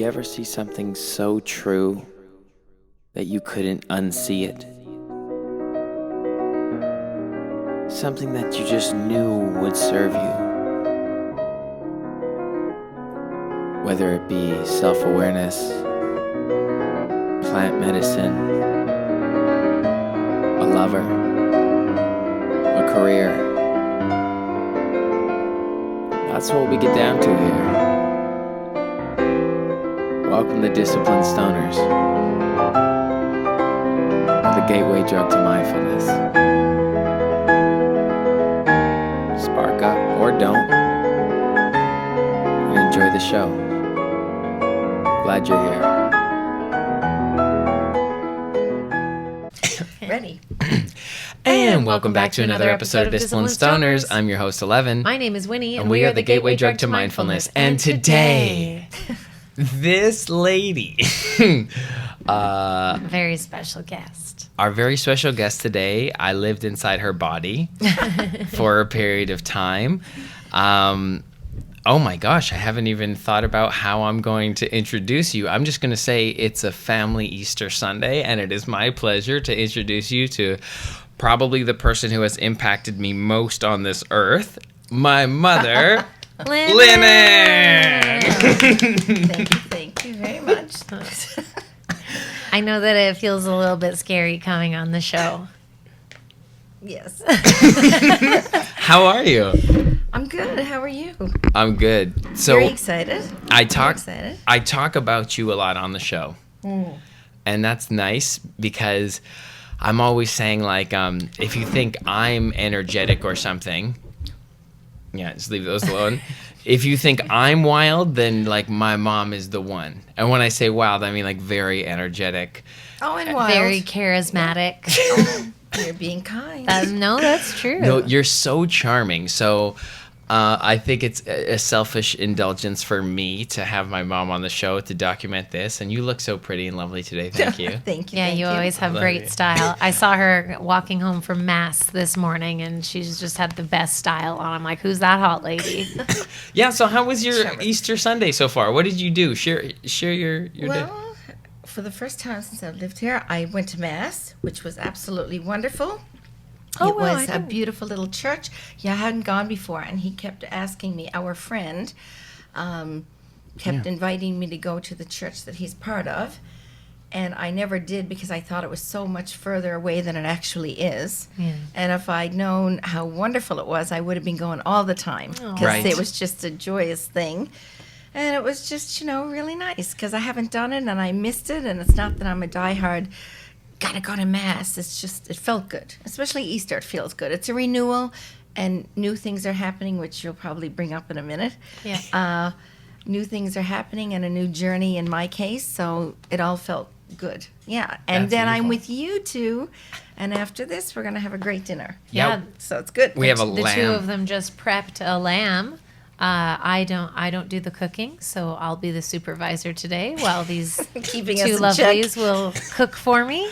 you ever see something so true that you couldn't unsee it? Something that you just knew would serve you. Whether it be self-awareness, plant medicine, a lover, a career. That's what we get down to here. Welcome to Disciplined Stoners, the gateway drug to mindfulness. Spark up or don't, and enjoy the show. Glad you're here. Ready. And welcome back to another episode of Disciplined Stoners. I'm your host, Ellevan. My name is Winnie. And we are the gateway drug to mindfulness. And today, this lady, very special guest. Our very special guest today, I lived inside her body for a period of time. Oh my gosh, I haven't even thought about how I'm going to introduce you. I'm just going to say it's a family Easter Sunday, and it is my pleasure to introduce you to probably the person who has impacted me most on this earth, my mother, Lynnann. Thank you very much. I know that it feels a little bit scary coming on the show. Yes. How are you? I'm good. How are you? I'm good. So very excited. I talk about you a lot on the show. And that's nice because I'm always saying, like, if you think I'm energetic or something, yeah, just leave those alone. If you think I'm wild, then, like, my mom is the one. And when I say wild, I mean, like, very energetic. Oh, and wild. Very charismatic. You're being kind. No, that's true. No, you're so charming. So I think it's a selfish indulgence for me to have my mom on the show to document this. And you look so pretty and lovely today. Thank you. Thank you. Yeah, you always have great style. I saw her walking home from Mass this morning, and she's just had the best style on. I'm like, who's that hot lady? Yeah, so how was your Easter Sunday so far? What did you do? Share your day. For the first time since I've lived here, I went to Mass, which was absolutely wonderful. It was a beautiful little church. Yeah, I hadn't gone before, and he kept asking me, our friend, kept inviting me to go to the church that he's part of, and I never did because I thought it was so much further away than it actually is. Yeah. And if I'd known how wonderful it was, I would have been going all the time because it was just a joyous thing. And it was just, really nice because I haven't done it and I missed it. And it's not that I'm a diehard, gotta go to Mass. It's just, it felt good. Especially Easter, it feels good. It's a renewal and new things are happening, which you'll probably bring up in a minute. Yeah. New things are happening and a new journey in my case. So it all felt good. Yeah. And That's then beautiful. I'm with you too. And after this, we're going to have a great dinner. Yeah. So it's good. We have a the lamb. The two of them just prepped a lamb. I don't do the cooking, so I'll be the supervisor today while these Keeping two us in lovelies will cook for me.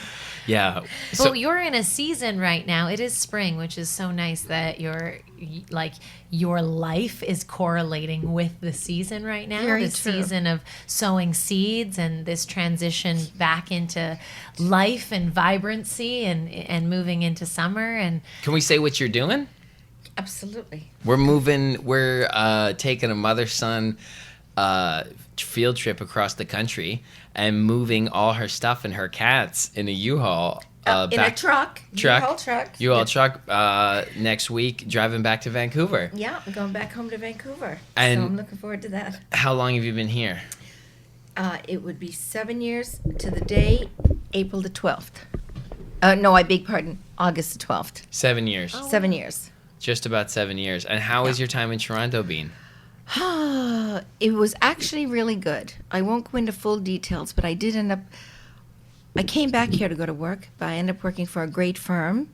Yeah. So you're in a season right now. It is spring, which is so nice that your life is correlating with the season right now. Very the true. Season of sowing seeds and this transition back into life and vibrancy and moving into summer. And Can we say what you're doing? Absolutely. We're taking a mother-son field trip across the country and moving all her stuff and her cats in a U-Haul. In a truck. U-Haul truck. U-Haul truck next week, driving back to Vancouver. Yeah, I'm going back home to Vancouver. And so I'm looking forward to that. How long have you been here? It would be 7 years to the day, April the 12th. No, I beg pardon, August the 12th. 7 years. 7 years. Just about 7 years. And how has your time in Toronto been? It was actually really good. I won't go into full details, but I did end up, I came back here to go to work, but I ended up working for a great firm.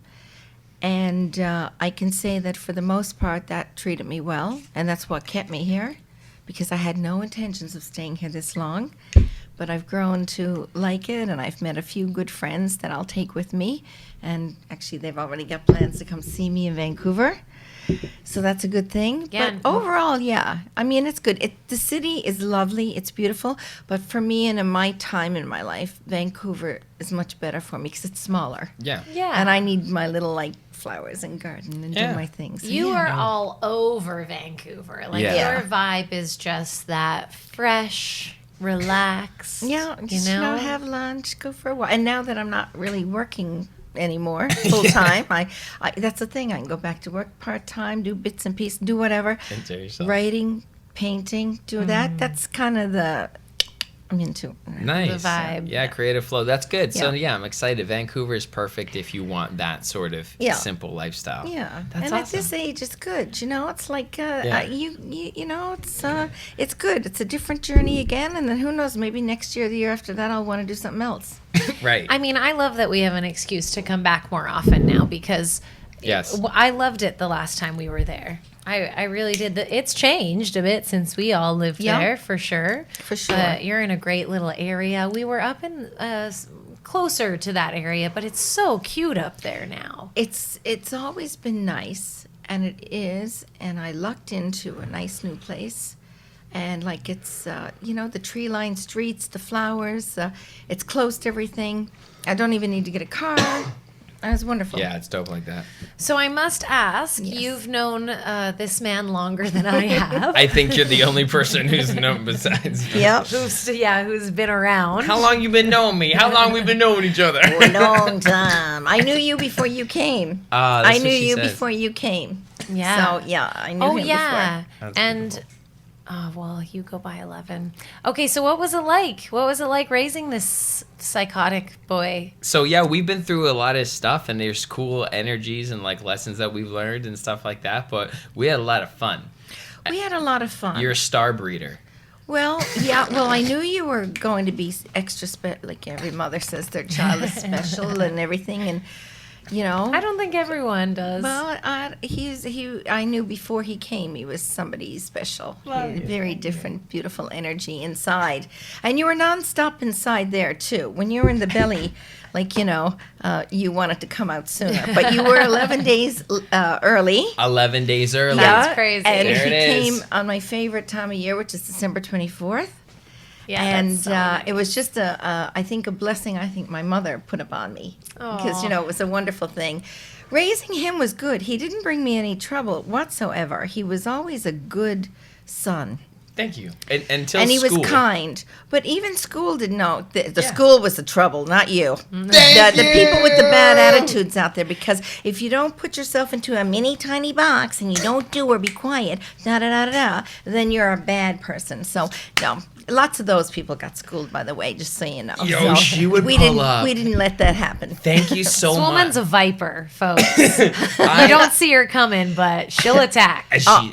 And I can say that for the most part, that treated me well. And that's what kept me here, because I had no intentions of staying here this long. But I've grown to like it, and I've met a few good friends that I'll take with me. And actually, they've already got plans to come see me in Vancouver. So that's a good thing. Yeah. But overall, yeah. I mean, it's good. The city is lovely. It's beautiful. But for me and in my time in my life, Vancouver is much better for me because it's smaller. Yeah. Yeah. And I need my little, like, flowers and garden and Yeah. do my things. So, You yeah. are all over Vancouver. Like Yeah. your vibe is just that fresh, relaxed. Yeah, just, you know, have lunch, go for a walk. And now that I'm not really working anymore full time, I that's the thing. I can go back to work part time, do bits and pieces, do whatever. Enjoy yourself. Writing, painting, do that. That's kind of the I'm into. Nice. The vibe. Yeah, creative flow. That's good. So, Yeah. I'm excited. Vancouver is perfect if you want that sort of Yeah. simple lifestyle. Yeah, That's and awesome. at this age, it's good. You know, it's like Yeah. you know, it's good. It's a different journey again, and then who knows? Maybe next year, the year after that, I'll want to do something else. Right. I mean, I love that we have an excuse to come back more often now because Yes. I loved it the last time we were there. I really did. It's changed a bit since we all lived Yeah. there, for sure. For sure. But you're in a great little area. We were up in closer to that area, but it's so cute up there now. It's always been nice, and it is. And I lucked into a nice new place, and like it's the tree-lined streets, the flowers. It's close to everything. I don't even need to get a car. It was wonderful. Yeah, it's dope like that. So I must ask, Yes. you've known this man longer than I have. I think you're the only person who's known besides me. Yep. who's been around. How long you been knowing me? How long we been knowing each other? A long time. I knew you before you came. That's I what knew she you says. before you came. Yeah. So yeah, I knew Oh him yeah, That's and beautiful. oh well, you go by 11. Okay, so what was it like? What was it like raising this psychotic boy? So yeah, we've been through a lot of stuff, and there's cool energies and like lessons that we've learned and stuff like that. But we had a lot of fun. before. We had a lot of fun. You're a star breeder. Well, yeah. Well, I knew you were going to be extra special. Like every mother says, their child is special and everything, and you know. I don't think everyone does. Well, I knew before he came, he was somebody special. He had a very different, beautiful energy inside, and you were nonstop inside there too. When you were in the belly, like you wanted to come out sooner, but you were 11 days early. 11 days early. That's crazy. And There he it came is. on my favorite time of year, which is December 24th. yeah, And that's so nice. it was just I think a blessing I think my mother put upon me because Aw. it was a wonderful thing. Raising him was good. He didn't bring me any trouble whatsoever. He was always a good son. Thank you. Until And he school. was kind. But even school didn't know. The Yeah. school was the trouble, not you. Thank The people with the bad you. attitudes out there. Because if you don't put yourself into a mini tiny box and you don't do or be quiet, then you're a bad person. So, no. Lots of those people got schooled, by the way, just so you know. Yo, So she would we pull didn't, up. We didn't let that happen. Thank you so This much. woman's a viper, folks. You don't see her coming, but she'll attack.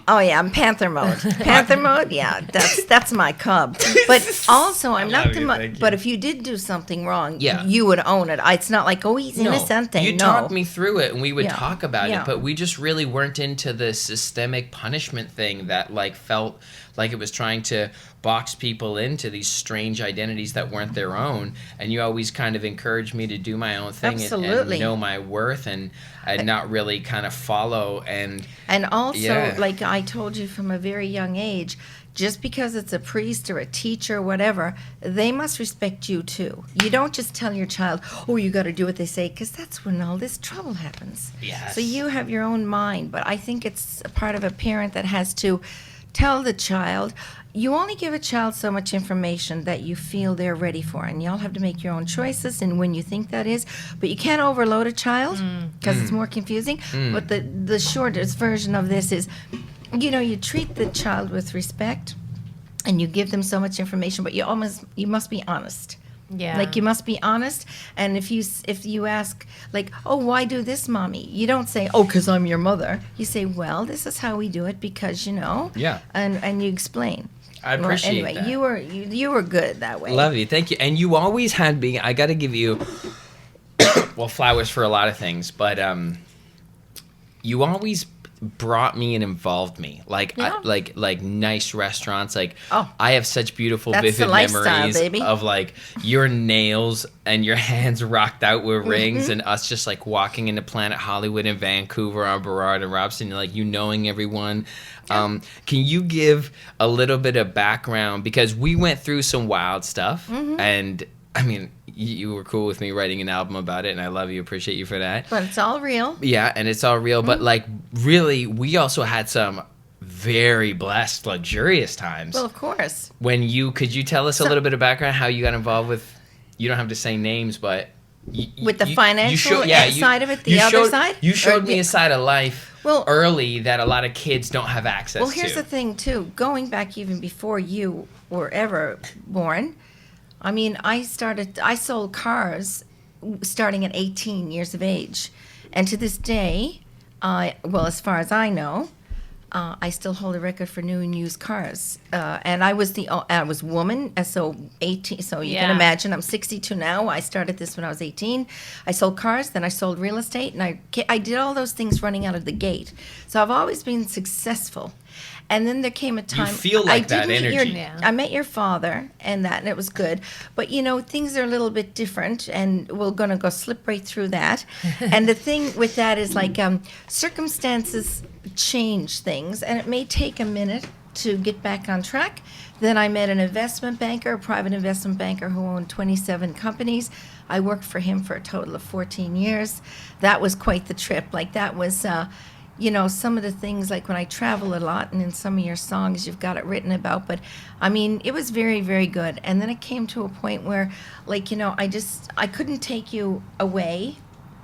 Oh yeah, I'm Panther mode. Panther mode, yeah, that's my cub. But also, I'm not love the. you, thank you. But if you did do something wrong, Yeah. you would own it. It's not like he's innocent. You No, talked me through it, and we would Yeah. talk about Yeah. it, but we just really weren't into the systemic punishment thing that felt like it was trying to box people into these strange identities that weren't their own. And you always kind of encouraged me to do my own thing and Absolutely. know my worth and not really kind of follow. And also, Yeah. like I told you from a very young age, just because it's a priest or a teacher or whatever, they must respect you too. You don't just tell your child, oh, you got to do what they say, because that's when all this trouble happens. Yes. So you have your own mind, but I think it's a part of a parent that has to tell the child, you only give a child so much information that you feel they're ready for, and y'all have to make your own choices and when you think that is, but you can't overload a child because it's more confusing. But the shortest version of this is, you treat the child with respect and you give them so much information, but you must be honest. Yeah. Like you must be honest, and if you ask like, oh, why do this, mommy? You don't say, oh, because I'm your mother. You say, well, this is how we do it because Yeah. and you explain. I appreciate anyway, that. you were good that way. Love you. Thank you. And you always had me. I got to give you, well, flowers for a lot of things, but you always brought me and involved me. Like Yeah. like nice restaurants. Like Oh. I have such beautiful That's the vivid lifestyle, memories baby. of like your nails and your hands rocked out with Mm-hmm. rings, and us just like walking into Planet Hollywood in Vancouver on Burrard and Robson, like you knowing everyone. Can you give a little bit of background, because we went through some wild stuff, Mm-hmm. and I mean, you were cool with me writing an album about it, and I love you, appreciate you for that. But it's all real. Yeah, and it's all real, Mm-hmm. but like really, we also had some very blessed, luxurious times. Well, of course. Could you tell us a little bit of background, how you got involved with, you don't have to say names, but With the financial side of it, the you other showed, side? You showed Or- me a side of life Well- early that a lot of kids don't have access Well, to. here's the thing, too. Going back even before you were ever born, I mean, I sold cars starting at 18 years of age. And to this day, well, as far as I know, I still hold a record for new and used cars. And I was woman, so 18. So you can Yeah. imagine, I'm 62 now. I started this when I was 18. I sold cars, then I sold real estate, and I did all those things running out of the gate. So I've always been successful. And then there came a time feel like I that did meet energy. Yeah. I met your father, and it was good. But things are a little bit different, and we're gonna go slip right through that. And the thing with that is like circumstances change things, and it may take a minute to get back on track. Then I met an investment banker, a private investment banker who owned 27 companies. I worked for him for a total of 14 years. That was quite the trip. Like that was. Some of the things, like when I travel a lot, and in some of your songs you've got it written about, but I mean, it was very, very good. And then it came to a point where, like, I couldn't take you away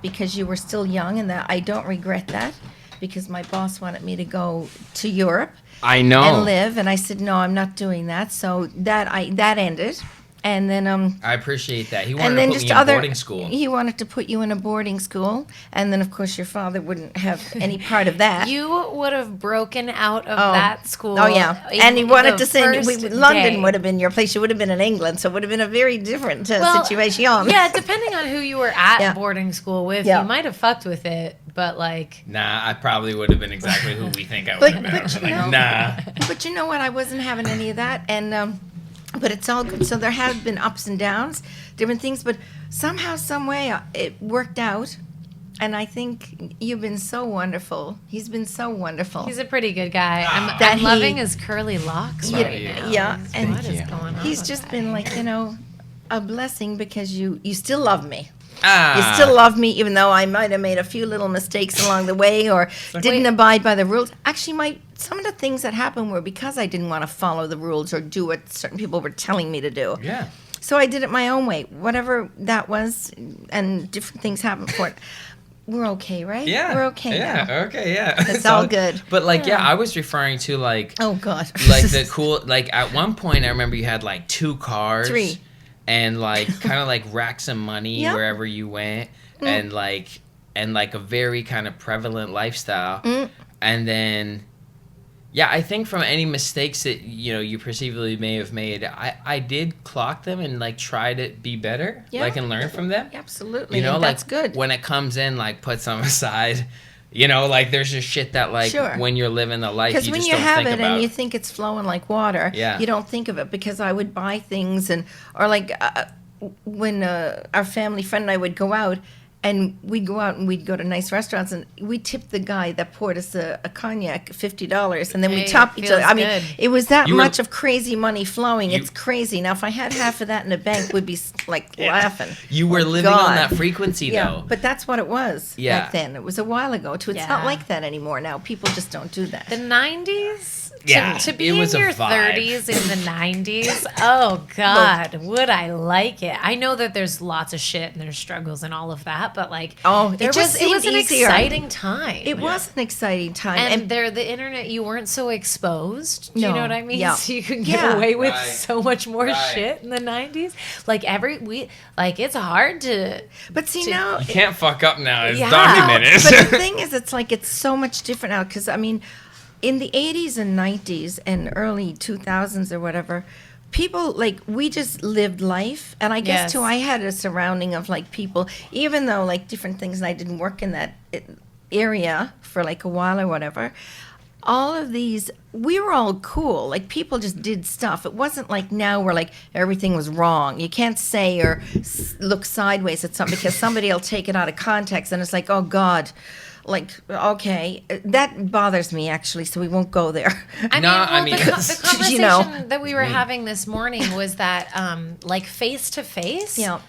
because you were still young, and that I don't regret that, because my boss wanted me to go to Europe I know. and live, and I said, no, I'm not doing that. So that ended. And then I appreciate that. He and wanted then to put just me in boarding school. he wanted to put you in a boarding school, and then of course your father wouldn't have any part of that. You would have broken out of Oh. that school. Oh yeah, in and he wanted the to send you. first London day. would have been your place. You would have been in England, so it would have been a very different Well, situation. Yeah, depending on who you were at Yeah. boarding school with, Yeah. you might have fucked with it, but like, Nah, I probably would have been exactly who we think I would But- have been. but Like, you know- nah. But you know what? I wasn't having any of that, and but it's all good. So there have been ups and downs, different things, but somehow, some way, it worked out. And I think you've been so wonderful. He's been so wonderful. he's a pretty good guy. I'm, That I'm he- loving his curly locks Yeah, right now. yeah, and What is going on? He's with just that been like, a blessing, because you still love me. Ah. You still love me, even though I might have made a few little mistakes along the way, or didn't Wait. abide by the rules. Actually, some of the things that happened were because I didn't want to follow the rules or do what certain people were telling me to do. Yeah. So I did it my own way, whatever that was, and different things happened for it. We're okay, right? Yeah. We're okay yeah. now. Okay. Yeah. It's all good. But like, yeah, I was referring to like, Oh, God. like the cool. Like at one point, I remember you had like 2 cars. 3. And like kind of like racks of money Yep. wherever you went, and like a very kind of prevalent lifestyle. And then, yeah, I think from any mistakes that you perceivably may have made, I did clock them and like try to be better, Yeah. like and learn from them. Absolutely. You know, and like that's good. when it comes in, like put some aside. Like there's just shit that like Sure. when you're living the life, Because you when just you don't have think it about. and you think it's flowing like water, Yeah. you don't think of it. Because I would buy things, or like when our family friend and I would go out, and we'd go out and we'd go to nice restaurants, and we tipped the guy that poured us a cognac $50, and then we Hey, top each feels other. I mean, good. it was that You were- much of crazy money flowing. You- It's crazy. Now, if I had half of that in the bank, we'd be like laughing. You were living on God. that frequency Yeah, though. but that's what it was Yeah. back then. It was a while ago, too. It's Yeah. not like that anymore now. People just don't do that. The 90s? Yeah, To be it was in a your vibe. 30s in the 90s, oh God, would I like it? I know that there's lots of shit and there's struggles and all of that, but like, Oh, it just it was seemed an easier. exciting time. It was an exciting time. and the internet, you weren't so exposed. Do you No, know what I mean? yeah. So you could get Yeah. away with Right. so much more Right. shit in the 90s. Like it's hard to. But see, to- now You can't fuck up now. It's Yeah. documented. but the thing is, it's like it's so much different now. Because I mean, in the 80s and 90s and early 2000s or whatever, people like we just lived life. And I guess Yes. too, I had a surrounding of like people, even though like different things, and I didn't work in that area for like a while or whatever, all of these, we were all cool. Like, people just did stuff. It wasn't like now where like everything was wrong. You can't say or look sideways at something because somebody will take it out of context and it's like, oh God. Like, okay, that bothers me actually, so we won't go there. The conversation You know. that we were having this morning was that, like, face to face, Yeah.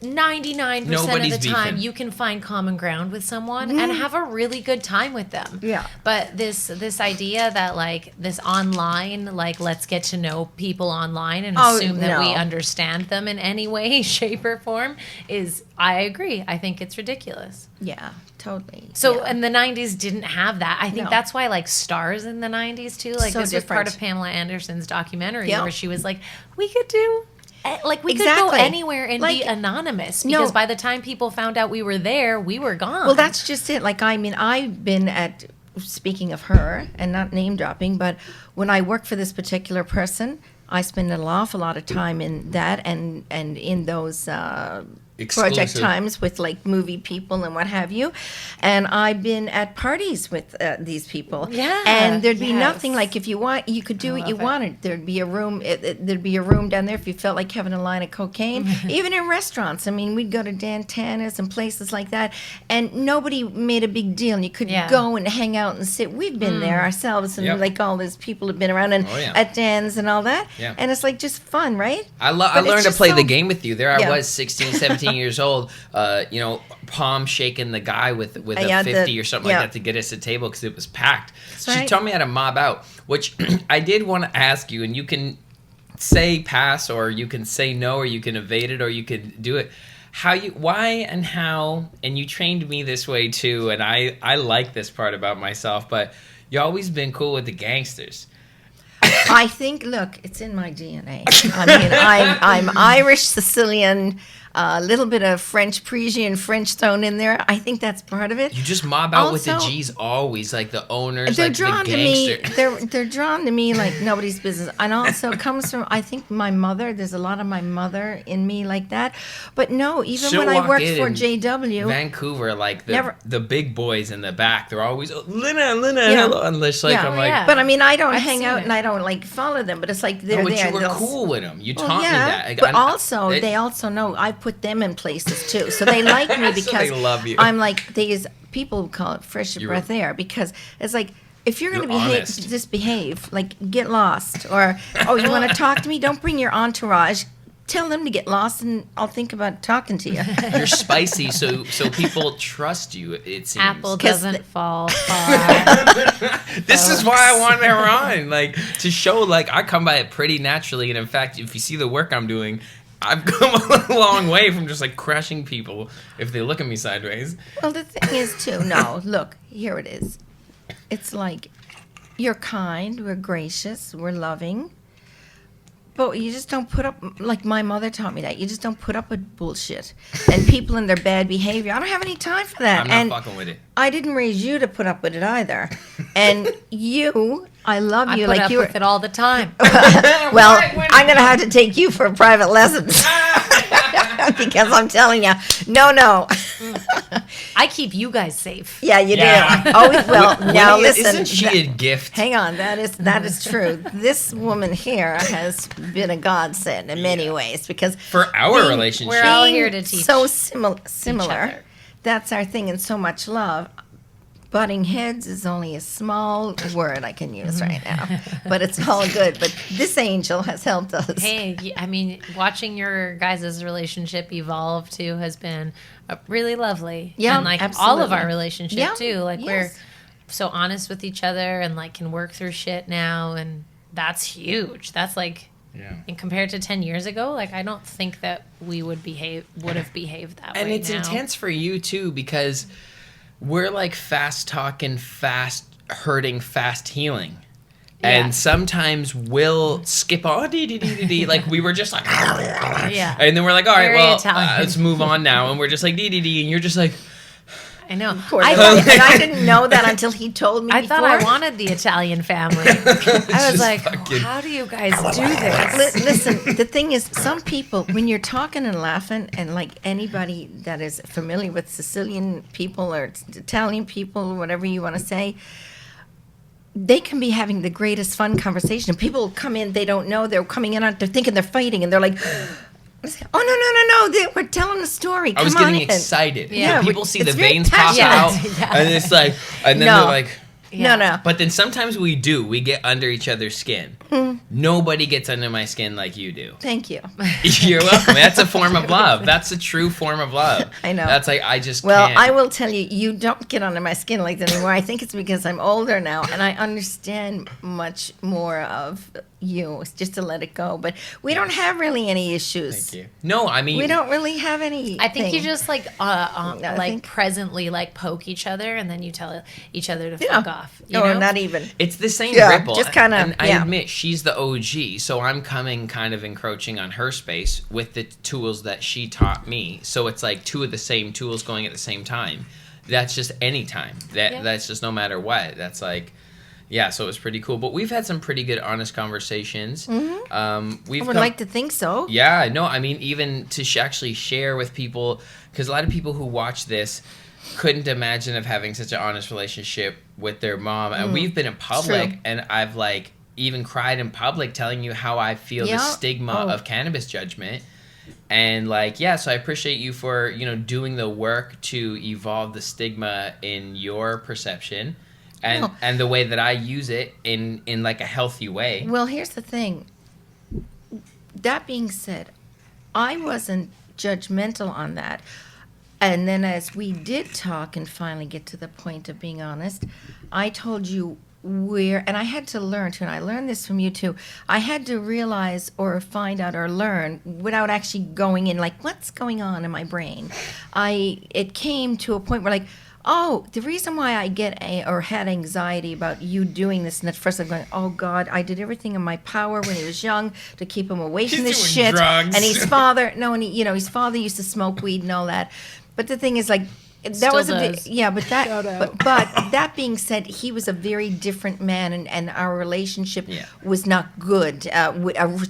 99% Nobody's of the time beefing. you can find common ground with someone and have a really good time with them. Yeah. But this idea that, like, this online, like, let's get to know people online and assume that we no. understand them in any way, shape, or form is, I agree. I think it's ridiculous. Yeah, totally. So, yeah. and the 90s didn't have that. I think No. that's why, like, stars in the 90s, too. Like, So this was part different. of Pamela Anderson's documentary Yeah. where she was like, we could do... Like, we could Exactly. go anywhere and be Like, anonymous because no. by the time people found out we were there, we were gone. Well, that's just it. Like, I mean, I've been at, speaking of her, and not name dropping, but when I work for this particular person, I spend an awful lot of time in that and in those project Exclusive. times with like movie people and what have you. And I've been at parties with these people. Yeah, And there'd be yes. nothing like, if you want, you could do what you love it. wanted. There'd be a room. There'd be a room down there if you felt like having a line of cocaine. Even in restaurants. I mean, we'd go to Dan Tana's and places like that, and nobody made a big deal. And you could Yeah. go and hang out and sit. We've been there ourselves, and Yep. like all these people have been around and Oh, yeah. at Dan's and all that. Yeah. And it's like just fun, right? I But it's learned to just play so- the game with you. There I Yeah. was, 16, 17 years old, palm shaking the guy with a Yeah, 50 or something yeah. like that to get us a table because it was packed. She right. taught me how to mob out, which I did want to ask you, and you can say pass or you can say no or you can evade it or you could do it. Why and how, and you trained me this way too, and I like this part about myself, but you always been cool with the gangsters. I think, look, it's in my DNA. I mean, I'm Irish, Sicilian, a little bit of French, Parisian, French thrown in there. I think that's part of it. You just mob out with the Also- G's always, like the owners, They're like drawn the to me. gangster. They're drawn to me like nobody's business, and also it comes from, I think, my mother. There's a lot of my mother in me like that. But no, even She'll when I walk worked in for and JW, Vancouver, like Never- the big boys in the back, they're always Lynnann, Yeah. hello, unless like Yeah. I'm Oh, like, yeah. but I mean, I don't I've hang seen out it. and I don't like follow them. But it's like they're no, but there. you were they'll- cool with them. You Well, taught me yeah, that. Like, but also it- they also know I put them in places too, so they like me So because they love you. I'm like these people call it fresh You're- breath air because it's like if you're going to You're behave, honest. just behave. Like get lost, or oh, you want to talk to me? Don't bring your entourage. Tell them to get lost, and I'll think about talking to you. you're spicy, so people trust you. It seems. Apple 'Cause doesn't fall far. This is why I wanted her on, like to show like I come by it pretty naturally, and in fact, if you see the work I'm doing, I've come a long way from just like crushing people if they look at me sideways. Well, the thing is, too, no, look, here it is. It's like, you're kind, we're gracious, we're loving, but you just don't put up, like my mother taught me that, you just don't put up with bullshit and people and their bad behavior. I don't have any time for that. I'm not and fucking with it. I didn't raise you to put up with it either. And you, I love I you. put like up you were, with it all the time. well, I'm going to have to take you for private lessons. Because I'm telling you, no. I keep you guys safe. Yeah, you Yeah. do. Oh, well, now Winnie, listen. isn't she a gift? Hang on, that is true. This woman here has been a godsend in many ways because For our being- relationship. We're all being here to teach so similar. other. That's our thing, and so much love. Butting heads is only a small word I can use right now, but it's all good. But this angel has helped us. Hey, I mean, watching your guys' relationship evolve too has been really lovely. Yeah, and like all of absolutely. our relationship Yeah, too. Like yes. we're so honest with each other and like can work through shit now, and that's huge. That's like, Yeah. and compared to 10 years ago, like I don't think that we would have behaved that And way. it's now. intense for you too because we're like fast talking, fast hurting, fast healing. Yeah. And sometimes we'll skip on like we were just like Yeah. and then we're like, all right, Very well, Italian. let's move on now, and we're just like and you're just like I know. Poor little guy. And I didn't know that until he told me. I thought I before. wanted the Italian family. I was like, how do you guys do this? Listen, the thing is, some people, when you're talking and laughing, and like anybody that is familiar with Sicilian people or Italian people, whatever you want to say, they can be having the greatest fun conversation. People come in, they don't know, they're coming in, they're thinking they're fighting, and they're like, oh, no, we're telling a story. I was Come on getting in. excited. Yeah. People see the It's very veins pop passionate. out, and it's like, and then No. they're like. No. But then sometimes we get under each other's skin. Nobody gets under my skin like you do. Thank you. You're welcome. That's a form of love. That's a true form of love. I know. That's like, I just Well, can't. I will tell you, you don't get under my skin like that anymore. I think it's because I'm older now and I understand much more of you. It's just to let it go. But we don't have really any issues. Thank you. No, I mean. We don't really have any. I think you just like I think- presently like poke each other and then you tell each other to Yeah. fuck off. You Or know? not even. It's the same Yeah, ripple. just kinda, And I yeah. admit, she's the OG, so I'm coming kind of encroaching on her space with the tools that she taught me. So it's like two of the same tools going at the same time. That's just any time. That's just no matter what. That's like, yeah, so it was pretty cool. But we've had some pretty good, honest conversations. We've I would come- like to think so. Yeah, no, I mean, even to actually share with people, because a lot of people who watch this couldn't imagine of having such an honest relationship with their mom. And we've been in public, True. and I've like even cried in public telling you how I feel the Yeah. stigma Oh. of cannabis judgment. And like, yeah, so I appreciate you for, doing the work to evolve the stigma in your perception. And, No. and the way that I use it in like a healthy way. Well, here's the thing. That being said, I wasn't judgmental on that. And then as we did talk and finally get to the point of being honest, I told you and I had to learn too, and I learned this from you too. I had to realize or find out or learn without actually going in, like, what's going on in my brain? It came to a point where, like, oh, the reason why I had anxiety about you doing this, and at first I'm going, oh God, I did everything in my power when he was young to keep him away from this doing shit. drugs. And his father, his father used to smoke weed and all that. But the thing is, like, that Still was does. but that being said, he was a very different man, and our relationship Yeah. was not good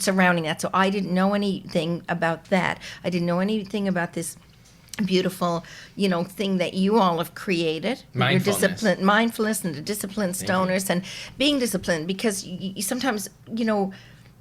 surrounding that. So I didn't know anything about that. I didn't know anything about this beautiful, thing that you all have created. Mindfulness. Your mindfulness and the disciplined stoners and being disciplined, because you sometimes,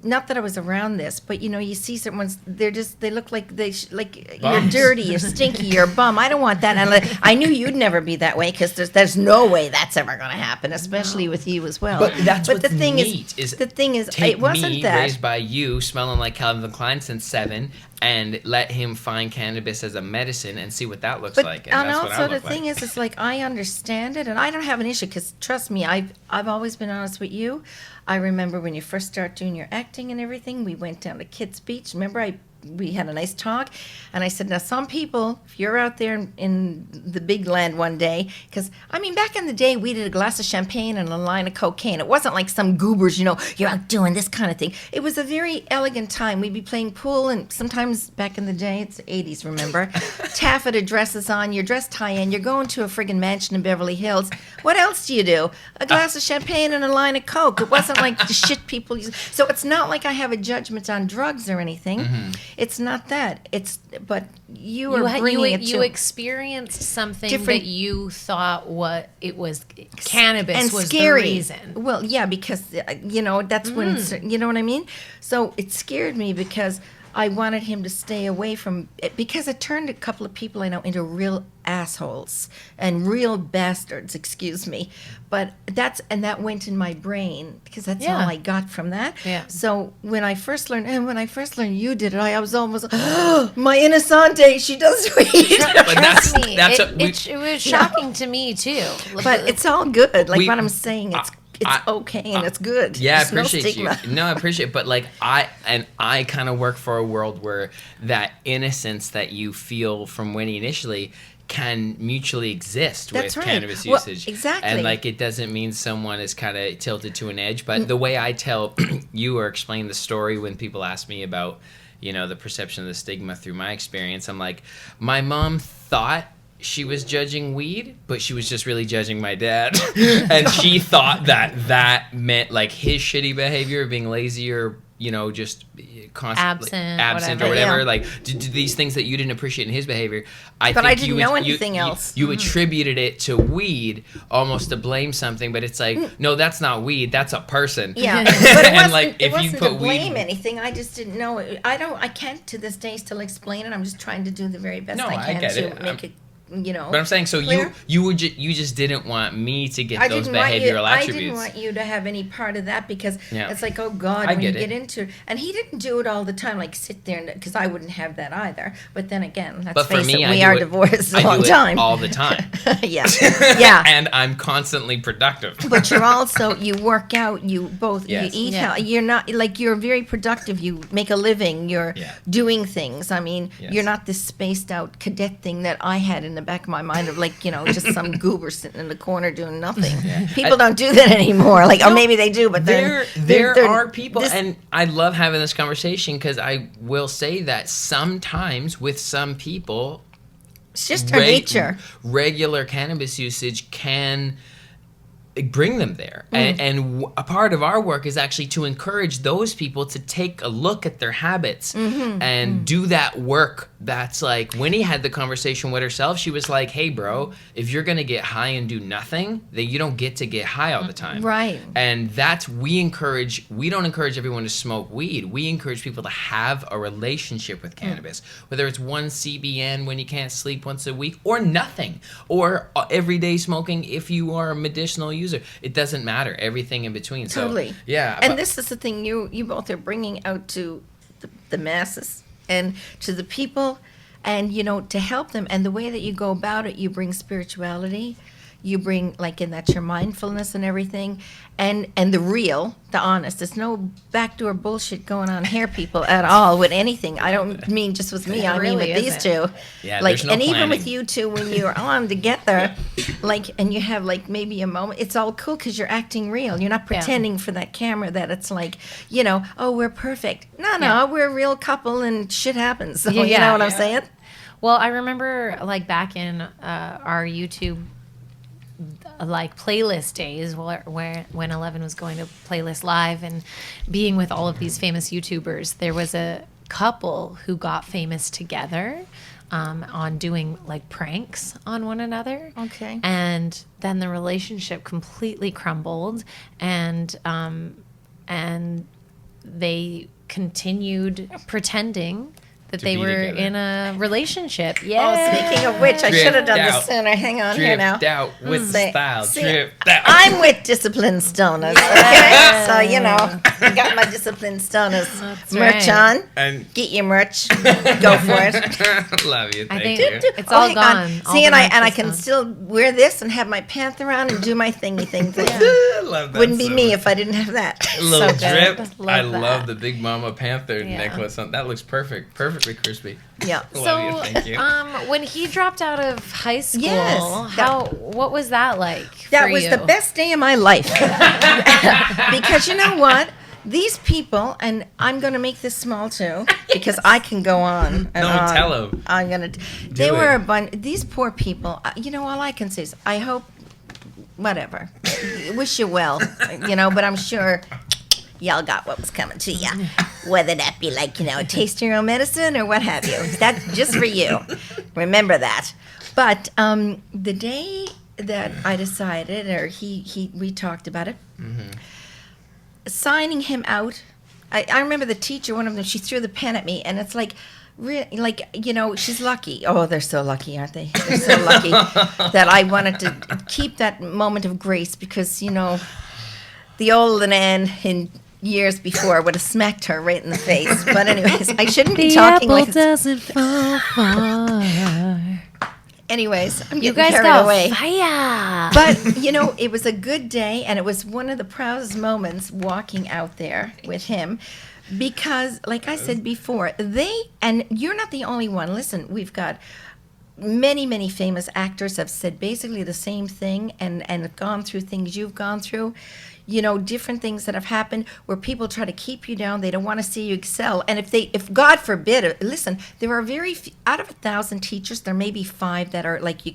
not that I was around this, but you see someone's, they look like you're Bums. dirty, you're stinky, you're a bum. I don't want that. And I knew you'd never be that way, because there's no way that's ever going to happen, especially with you as well. But that's what's the thing neat is, the thing is, Take it wasn't me, that. raised by you, smelling like Calvin Klein since 7, and let him find cannabis as a medicine and see what that looks But like. and that's what I also the look thing like. is, it's like I understand it, and I don't have an issue, because trust me, I've always been honest with you. I remember when you first start doing your acting and everything, we went down to Kids Beach. Remember, we had a nice talk, and I said, now some people, if you're out there in the big land one day, because back in the day, we did a glass of champagne and a line of cocaine. It wasn't like some goobers, you're out doing this kind of thing. It was a very elegant time. We'd be playing pool, and sometimes back in the day, it's the 80s, remember, taffeta dresses on, your dress tie-in, you're going to a friggin' mansion in Beverly Hills. What else do you do? A glass of champagne and a line of coke. It wasn't like the shit people use. So it's not like I have a judgment on drugs or anything. It's not that. But you are bringing it to... You experienced something different- that you thought cannabis and was scary. the reason. Well, yeah, because that's when you know what I mean. So it scared me because I wanted him to stay away from it, because it turned a couple of people I know into real assholes and real bastards. Excuse me, but that went in my brain, because that's Yeah. all I got from that. Yeah. So when I first learned you did it, I was almost my innocente. She does weed. But Trust me, that's it was shocking to me too. But it's all good. Like We- what I'm saying, it's okay and it's good. Yeah, There's I appreciate no stigma. you. No, I appreciate it. But like I kind of work for a world where that innocence that you feel from Winnie initially can mutually exist That's with right. cannabis Well, usage. exactly. And like it doesn't mean someone is kind of tilted to an edge. But the way I tell you or explain the story when people ask me about, the perception of the stigma through my experience, I'm like, my mom thought she was judging weed, but she was just really judging my dad. And she thought that meant like his shitty behavior of being lazy or, you know, just constantly absent or whatever. Yeah. Like do these things that you didn't appreciate in his behavior. I didn't know anything else. You attributed it to weed almost to blame something, but it's like, no, that's not weed. That's a person. Yeah, but it And, wasn't, like, it if you wasn't put to blame weed- anything. I just didn't know it. I can't to this day still explain it. I'm just trying to do the very best No, I I can get to it. make it, you know. But I'm saying, so clear. you just didn't want me to get I those didn't want you. behavioral I attributes. didn't want you to have any part of that because Yeah. it's like, oh God, I when you get get it. into, and he didn't do it all the time, like sit there and because I wouldn't have that either. But then again, let's But for face me, it, I we do are it- divorced I a do long it time. all the time. yeah, yeah. And I'm constantly productive. But you're also, you work out, you both, Yes. you eat Yeah. healthy. You're not, like, you're very productive. You make a living. You're Yeah. doing things. I mean, Yes. you're not this spaced out cadet thing that I had in the back of my mind of like, you know, just some goober sitting in the corner doing nothing. People don't do that anymore. Like, or maybe they do, but then There are people, this- and I love having this conversation because I will say that sometimes with some people, it's just our nature. regular cannabis usage can bring them there. Mm. And a part of our work is actually to encourage those people to take a look at their habits Mm-hmm. and do that work. That's like, Winnie had the conversation with herself. She was like, hey, bro, if you're going to get high and do nothing, then you don't get to get high all the time. Right. And that's, we don't encourage everyone to smoke weed. We encourage people to have a relationship with cannabis, whether it's one CBN when you can't sleep once a week or nothing, or everyday smoking if you are a medicinal user. It doesn't matter. Everything in between. Totally. So, yeah. And but- this is the thing you both are bringing out to the masses and to the people, and you know, to help them. And the way that you go about it, you bring spirituality, you bring like in that your mindfulness and everything, and the real, the honest. There's no backdoor bullshit going on here, people, at all with anything. I don't mean just with me. There I mean really with these isn't. two. Yeah, like, there's no and even planning. with you two, when you're on together, like, and you have like maybe a moment, it's all cool because you're acting real. You're not pretending for that camera that it's like, you know, oh, we're perfect. No, Yeah. we're a real couple and shit happens. So, Yeah, you know what I'm yeah. saying? Well, I remember like back in our YouTube like playlist days where when Ellevan was going to Playlist Live and being with all of these famous YouTubers, there was a couple who got famous together on doing like pranks on one another. Okay. And then the relationship completely crumbled, and they continued pretending that they be were together. in a relationship. Oh, Yeah. speaking of which, I Dripped should have done out. this sooner. Hang on here now. Dripped out with Say- style. see, Dripped out. I'm with Disciplined Stoners, okay? So, you know, I got my Disciplined Stoners merch right. on. And Get your merch. Go for it. love you. I Thank think you. it's all hang on. gone. All See, the and I merch is can gone. still wear this and have my panther on and do my thingy thing. Love that Wouldn't be so me much. if I didn't have that. A little So good. drip. Love I that. love the Big Mama Panther Yeah. necklace. That looks perfect. Perfectly crispy. Yeah. Love you. Thank you. When he dropped out of high school, Yes, what was that like? That for was you? the best day of my life. Because you know what? These people, and I'm going to make this small too, because I can go on. And No, on. tell 'em. I'm going to. They were it. a bunch. These poor people. You know, all I can say is, I hope, whatever. Wish you well. You know, but I'm sure y'all got what was coming to you. Whether that be like, you know, taste your own medicine or what have you. That's just for you. Remember that. But the day that I decided, or we talked about it, signing him out, I remember the teacher, one of them, she threw the pen at me, and it's like, like, you know, she's lucky. Oh, they're so lucky, aren't they? They're so lucky that I wanted to keep that moment of grace because, you know, the old Lynnann in years before would have smacked her right in the face. But anyways, I shouldn't be talking like this. doesn't fall far. Anyways, I'm You getting guys carried got away. fire. But, you know, it was a good day, and it was one of the proudest moments walking out there with him because, like I said before, and you're not the only one. Listen, we've got many, many famous actors have said basically the same thing and gone through things you've gone through. different things that have happened where people try to keep you down. They don't want to see you excel. And if God forbid, listen, there are very few, out of 1,000 teachers, there may be 5 that are like you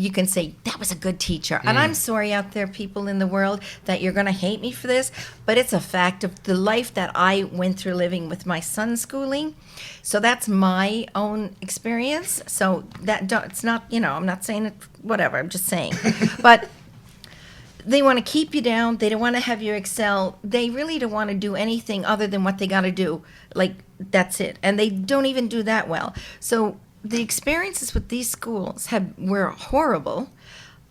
can say that was a good teacher. And I'm sorry out there, people in the world, that you're going to hate me for this, but it's a fact of the life that I went through living with my son's schooling. So that's my own experience. So it's not, I'm not saying it, whatever, I'm just saying. But they want to keep you down. They don't want to have you excel. They really don't want to do anything other than what they got to do. Like, that's it. And they don't even do that well. So the experiences with these schools were horrible.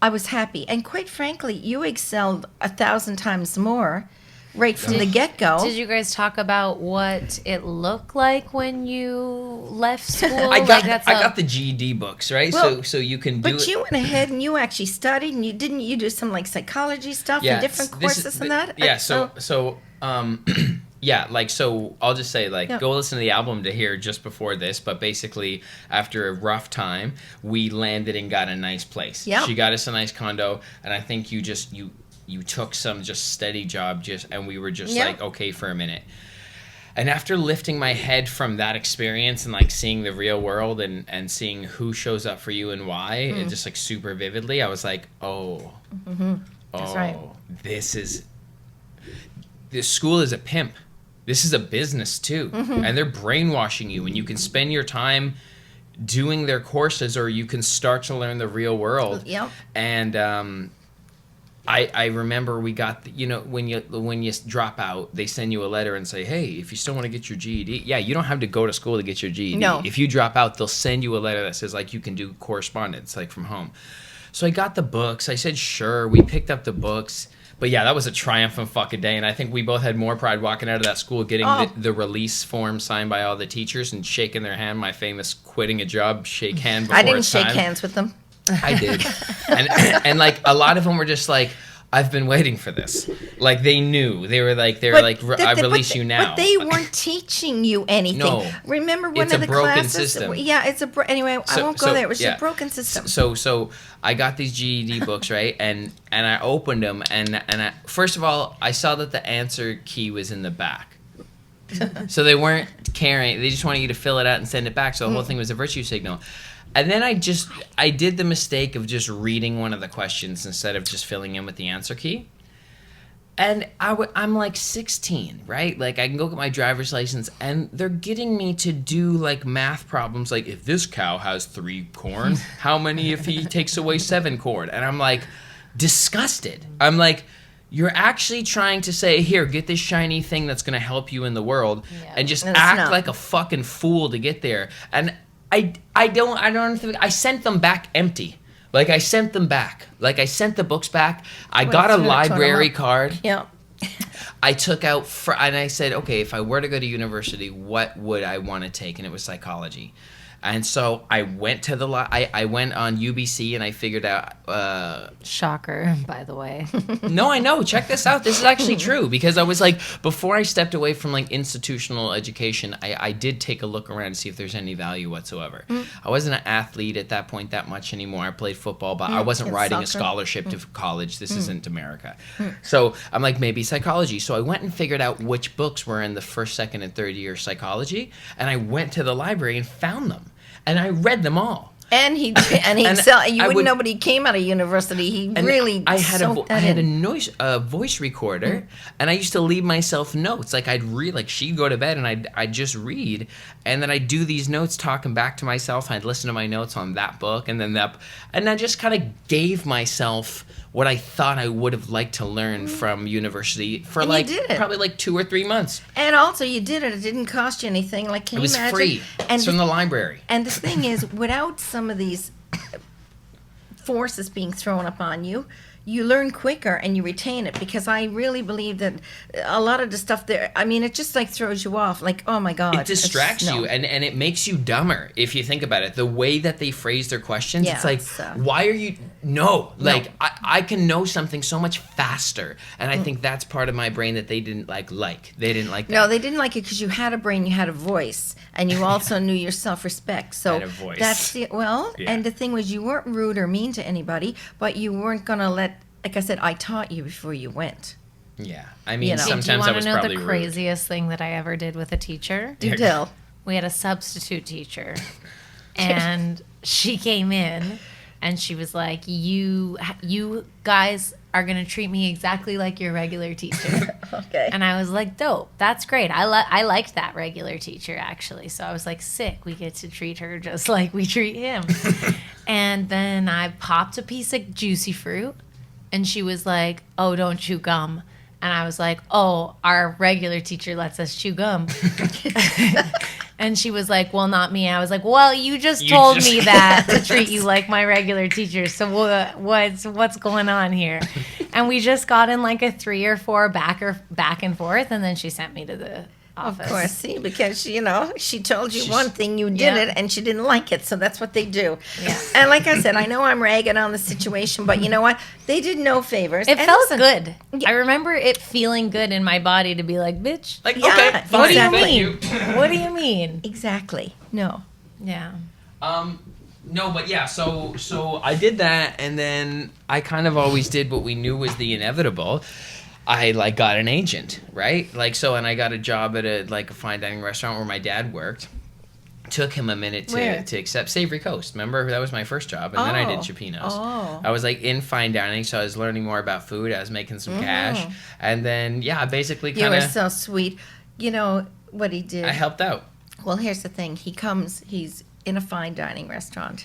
I was happy. And quite frankly, you excelled 1,000 times more right from the get-go. Did you guys talk about what it looked like when you left school? I got the GED books, right? Well, so you can do But you went ahead and you actually studied, and you do some like psychology stuff and different courses and that? Yeah, so yeah, like, so I'll just say, like, go listen to the album to hear just before this, but basically, after a rough time, we landed and got a nice place. Yeah. She got us a nice condo, and I think you took some just steady job, and we were just like, okay for a minute. And after lifting my head from that experience and, like, seeing the real world and seeing who shows up for you and why, and just, like, super vividly, I was like, That's right. This school is a pimp. This is a business too. And they're brainwashing you, and you can spend your time doing their courses, or you can start to learn the real world. Yep. And I remember we got, when you drop out, they send you a letter and say, hey, if you still want to get your GED, you don't have to go to school to get your GED. No. If you drop out, they'll send you a letter that says, like, you can do correspondence, like, from home. So I got the books. I said, sure. We picked up the books. But yeah, that was a triumphant fucking day, and I think we both had more pride walking out of that school, getting the release form signed by all the teachers and shaking their hand. My famous quitting a job shake hand before I didn't it's shake time. hands with them. I did, and like a lot of them were just like, I've been waiting for this. Like, they knew. They were like, I release you now. But they weren't teaching you anything. No. Remember one It's of a the broken classes? system. Yeah, anyway, I won't go there. It was a broken system. So I got these GED books, right? And I opened them, and first of all, I saw that the answer key was in the back. So they weren't caring. They just wanted you to fill it out and send it back. So the whole thing was a virtue signal. And then I did the mistake of just reading one of the questions instead of just filling in with the answer key. And I'm like 16, right? Like, I can go get my driver's license, and they're getting me to do, like, math problems. Like, if this cow has 3 corn, how many if he takes away 7 corn? And I'm like, disgusted. I'm like, you're actually trying to say, here, get this shiny thing that's going to help you in the world, and just act like a fucking fool to get there. And I don't think I sent them back empty. Like, I sent them back. Like, I sent the books back. I got a library card. Yeah. I took out, and I said, okay, if I were to go to university, what would I want to take? And it was psychology. And so I went to I went on UBC, and I figured out. Shocker, by the way. No, I know. Check this out. This is actually true, because I was like, before I stepped away from, like, institutional education, I did take a look around to see if there's any value whatsoever. I wasn't an athlete at that point that much anymore. I played football, but I wasn't riding a scholarship to college. This isn't America. So I'm like, maybe psychology. So I went and figured out which books were in the first, second, and third year psychology, and I went to the library and found them. And I read them all. And he excelled. You wouldn't know, but he came out of university. He really. I had a voice recorder, and I used to leave myself notes. Like, I'd read, like, she'd go to bed, and I'd just read, and then I'd do these notes, talking back to myself. I'd listen to my notes on that book, and then and I just kind of gave myself what I thought I would have liked to learn from university for, like, probably like 2 or 3 months. And also, you did it. It didn't cost you anything. Like, can you imagine? It was free. It's from the library. And the thing is, without some of these forces being thrown upon you, you learn quicker and you retain it, because I really believe that a lot of the stuff there, I mean, it just, like, throws you off. Like, oh my God. It distracts you, and it makes you dumber if you think about it. The way that they phrase their questions, it's like, why are you... No. Like, I can know something so much faster, and I think that's part of my brain that they didn't like. They didn't like that. No, they didn't like it because you had a brain, you had a voice, and you also knew your self-respect. So I had a voice. That's and the thing was, you weren't rude or mean to anybody, but you weren't going to let, like I said, I taught you before you went. Yeah. I mean, You know. Do you sometimes I want was to know probably the rude. craziest thing that I ever did with a teacher? Do tell. We had a substitute teacher, and she came in, and she was like, "You guys are gonna treat me exactly like your regular teacher." Okay. And I was like, "Dope, that's great. I liked that regular teacher actually." So I was like, "Sick, we get to treat her just like we treat him." And then I popped a piece of juicy fruit, and she was like, "Oh, don't chew gum." And I was like, "Oh, our regular teacher lets us chew gum." And she was like, "Well, not me." I was like, "Well, you just told me that to treat you like my regular teacher. So what's going on here?" And we just got in like a 3 or 4 back and forth, and then she sent me to the office. Of course, see, because she told you one thing, you did Yeah. it, and she didn't like it. So that's what they do. Yeah. And like I said, I know I'm ragging on the situation, but you know what? They did no favors. It And felt listen, good. I remember it feeling good in my body to be like, "Bitch, Like, Yeah, okay, fine, what do you thank mean? you. What do you mean?" Exactly. No. Yeah. No, but yeah, so I did that, and then I kind of always did what we knew was the inevitable. I like got an agent, right? Like so, and I got a job at a fine dining restaurant where my dad worked. Took him a minute Where? to accept Savory Coast. Remember, that was my first job, and then I did Oh. Chipino's. Oh. I was like in fine dining, so I was learning more about food. I was making some cash, and then I basically You kind were of so sweet. You know what he did? I helped out. Well, here's the thing. He's in a fine dining restaurant.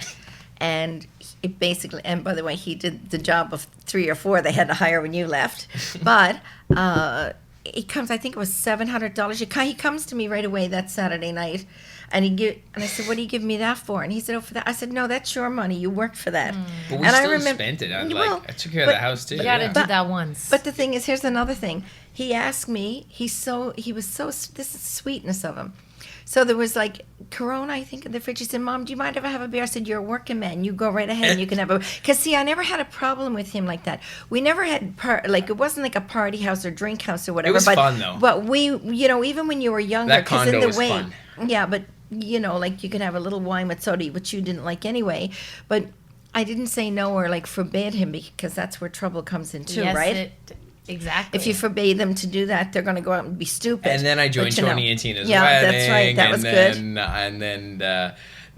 And it basically, and by the way, he did the job of 3 or 4 they had to hire when you left. But he comes, I think it was $700. He comes to me right away that Saturday night. And I said, "What are you giving me that for?" And he said, "Oh, for that." I said, "No, that's your money. You worked for that." But we And I still remember- spent it on Well, I took care of but the house too. You gotta yeah. do that once. But the thing is, here's another thing. He asked me, this is sweetness of him. So there was like Corona, I think, in the fridge. He said, "Mom, do you mind if I have a beer?" I said, "You're a working man. You go right ahead and you can have a." Because see, I never had a problem with him like that. We never had it wasn't like a party house or drink house or whatever. was but, fun, though. But we, even when you were younger, That 'cause condo in the was way, fun. yeah, but like you can have a little wine with soda, which you didn't like anyway. But I didn't say no or like forbid him because that's where trouble comes in too, yes, right? Exactly. If you forbade them to do that, they're going to go out and be stupid. And then I joined But, you know, Tony and Tina's yeah, wedding. that's right. That was good. And then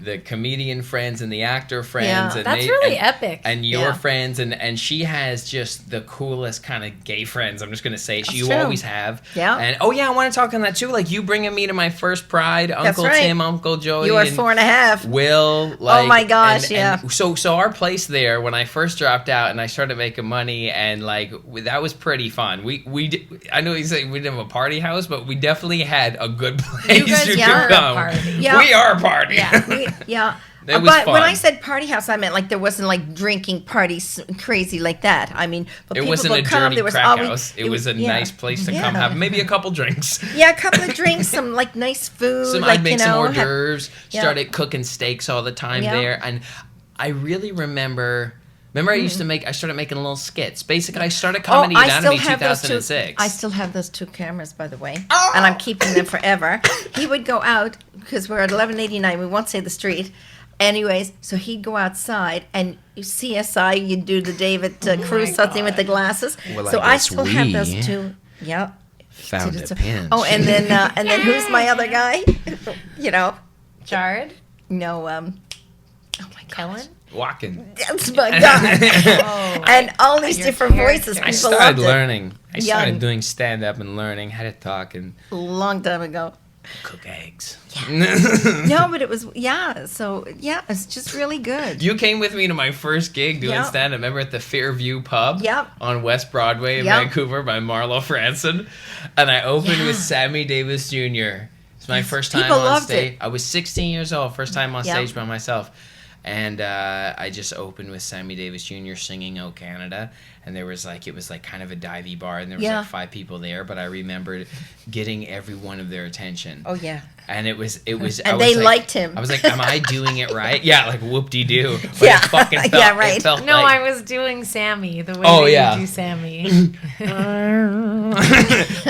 the comedian friends and the actor friends. Yeah. And That's really and, epic. And your Yeah. friends. And she has just the coolest kind of gay friends. I'm just going to say. You true. always have. Yeah. And, I want to talk on that too. Like, you bringing me to my first Pride. Uncle right. Tim, Uncle Joey. You are and 4.5. Will, like, my gosh, and yeah. So our place there, when I first dropped out and I started making money, and like that was pretty fun. I know you say we didn't have a party house, but we definitely had a good place. You guys could are a come. party. Yeah. We are a party. Yeah. Yeah. It was but when fun. I said party house, I meant like there wasn't like drinking parties crazy like that. I mean, but It people wasn't would a come. dirty There was crack always, house. It was a nice place to come Yeah. have maybe a couple drinks. Yeah, a couple of drinks, some like nice food. I'd like, make some hors have- d'oeuvres. Yeah. Started cooking steaks all the time Yeah. there, and I really remember. I used to I started making little skits. Basically, I started Comedy Anatomy 2006. I still have those 2 cameras, by the way, and I'm keeping them forever. He would go out because we're at 1189. We won't say the street. Anyways, so he'd go outside and CSI. You'd do the David Caruso thing with the glasses. Well, so I I guess still have those we 2. Yeah. Found a So- pinch. Oh, and then who's my other guy? Jared, No. Oh my God. Kellen. Walking. That's my God. Oh, And all these Your different character. voices. I People started loved it. learning. I started Young. doing stand up and learning how to talk and A long time ago. cook eggs. No, but it was So it's just really good. You came with me to my first gig doing Yep. stand up. Remember at the Fairview Pub Yep. on West Broadway in Yep. Vancouver by Marlo Franson. And I opened with Yeah. Sammy Davis Jr. It's my first time People on loved stage. it. I was 16 years old, first time on Yep. stage by myself. And I just opened with Sammy Davis Jr. singing "Oh Canada," and it was like kind of a divey bar, and there was Yeah. like 5 people there, but I remembered getting every one of their attention. Oh yeah. And it was. And I was they like- liked him. I was like, "Am I doing it right?" Yeah, like whoop-de-doo. But Yeah. it fucking felt, Yeah, right. It felt No, like, I was doing Sammy the way Oh, that yeah. you do Sammy.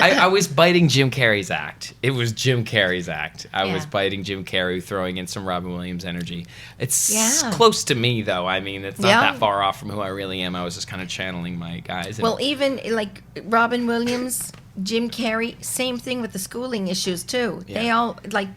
I was biting Jim Carrey's act. It was Jim Carrey's act. I was Yeah. biting Jim Carrey, throwing in some Robin Williams energy. It's Yeah. It's Yeah. close to me, though. I mean, it's not Yeah. that far off from who I really am. I was just kind of channeling my guys. And Well, even like Robin Williams, Jim Carrey, same thing with the schooling issues too. Yeah. They all like,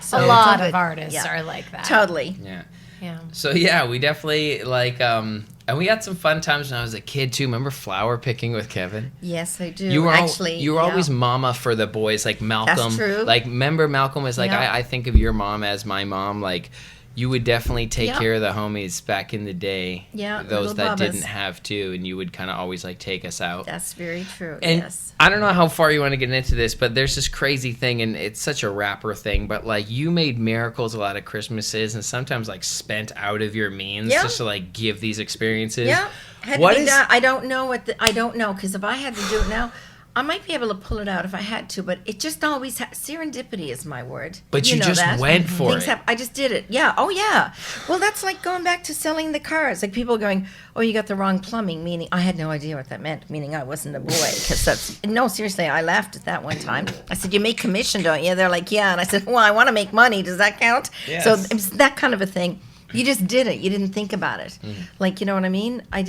so A it's lot all of good. artists Yeah. are like that. Totally. yeah. Yeah. So yeah, we definitely like, and we had some fun times when I was a kid too. Remember flower picking with Kevin? Yes, I do. You were actually. you were yeah. always mama for the boys, like Malcolm. That's true. Like, remember Malcolm was like, Yeah. I think of your mom as my mom. Like, you would definitely take Yeah. care of the homies back in the day. Yeah, those little that bubbas. didn't have to, and you would kind of always like take us out. That's very true. And yes. I don't know how far you want to get into this, but there's this crazy thing, and it's such a rapper thing, but like you made miracles a lot of Christmases and sometimes like spent out of your means Yeah. just to like give these experiences. Yeah. Had What to be is- done. I don't know I don't know, because if I had to do it now, I might be able to pull it out if I had to, but it just always serendipity is my word. But you know just that. went for Things it. I just did it. Yeah. Oh yeah. Well, that's like going back to selling the cars. Like people going, "Oh, you got the wrong plumbing," meaning I had no idea what that meant. Meaning I wasn't a boy, because that's no. Seriously, I laughed at that one time. I said, "You make commission, don't you?" They're like, "Yeah," and I said, "Well, I want to make money. Does that count?" Yes. So it was that kind of a thing. You just did it. You didn't think about it. Like, you know what I mean? I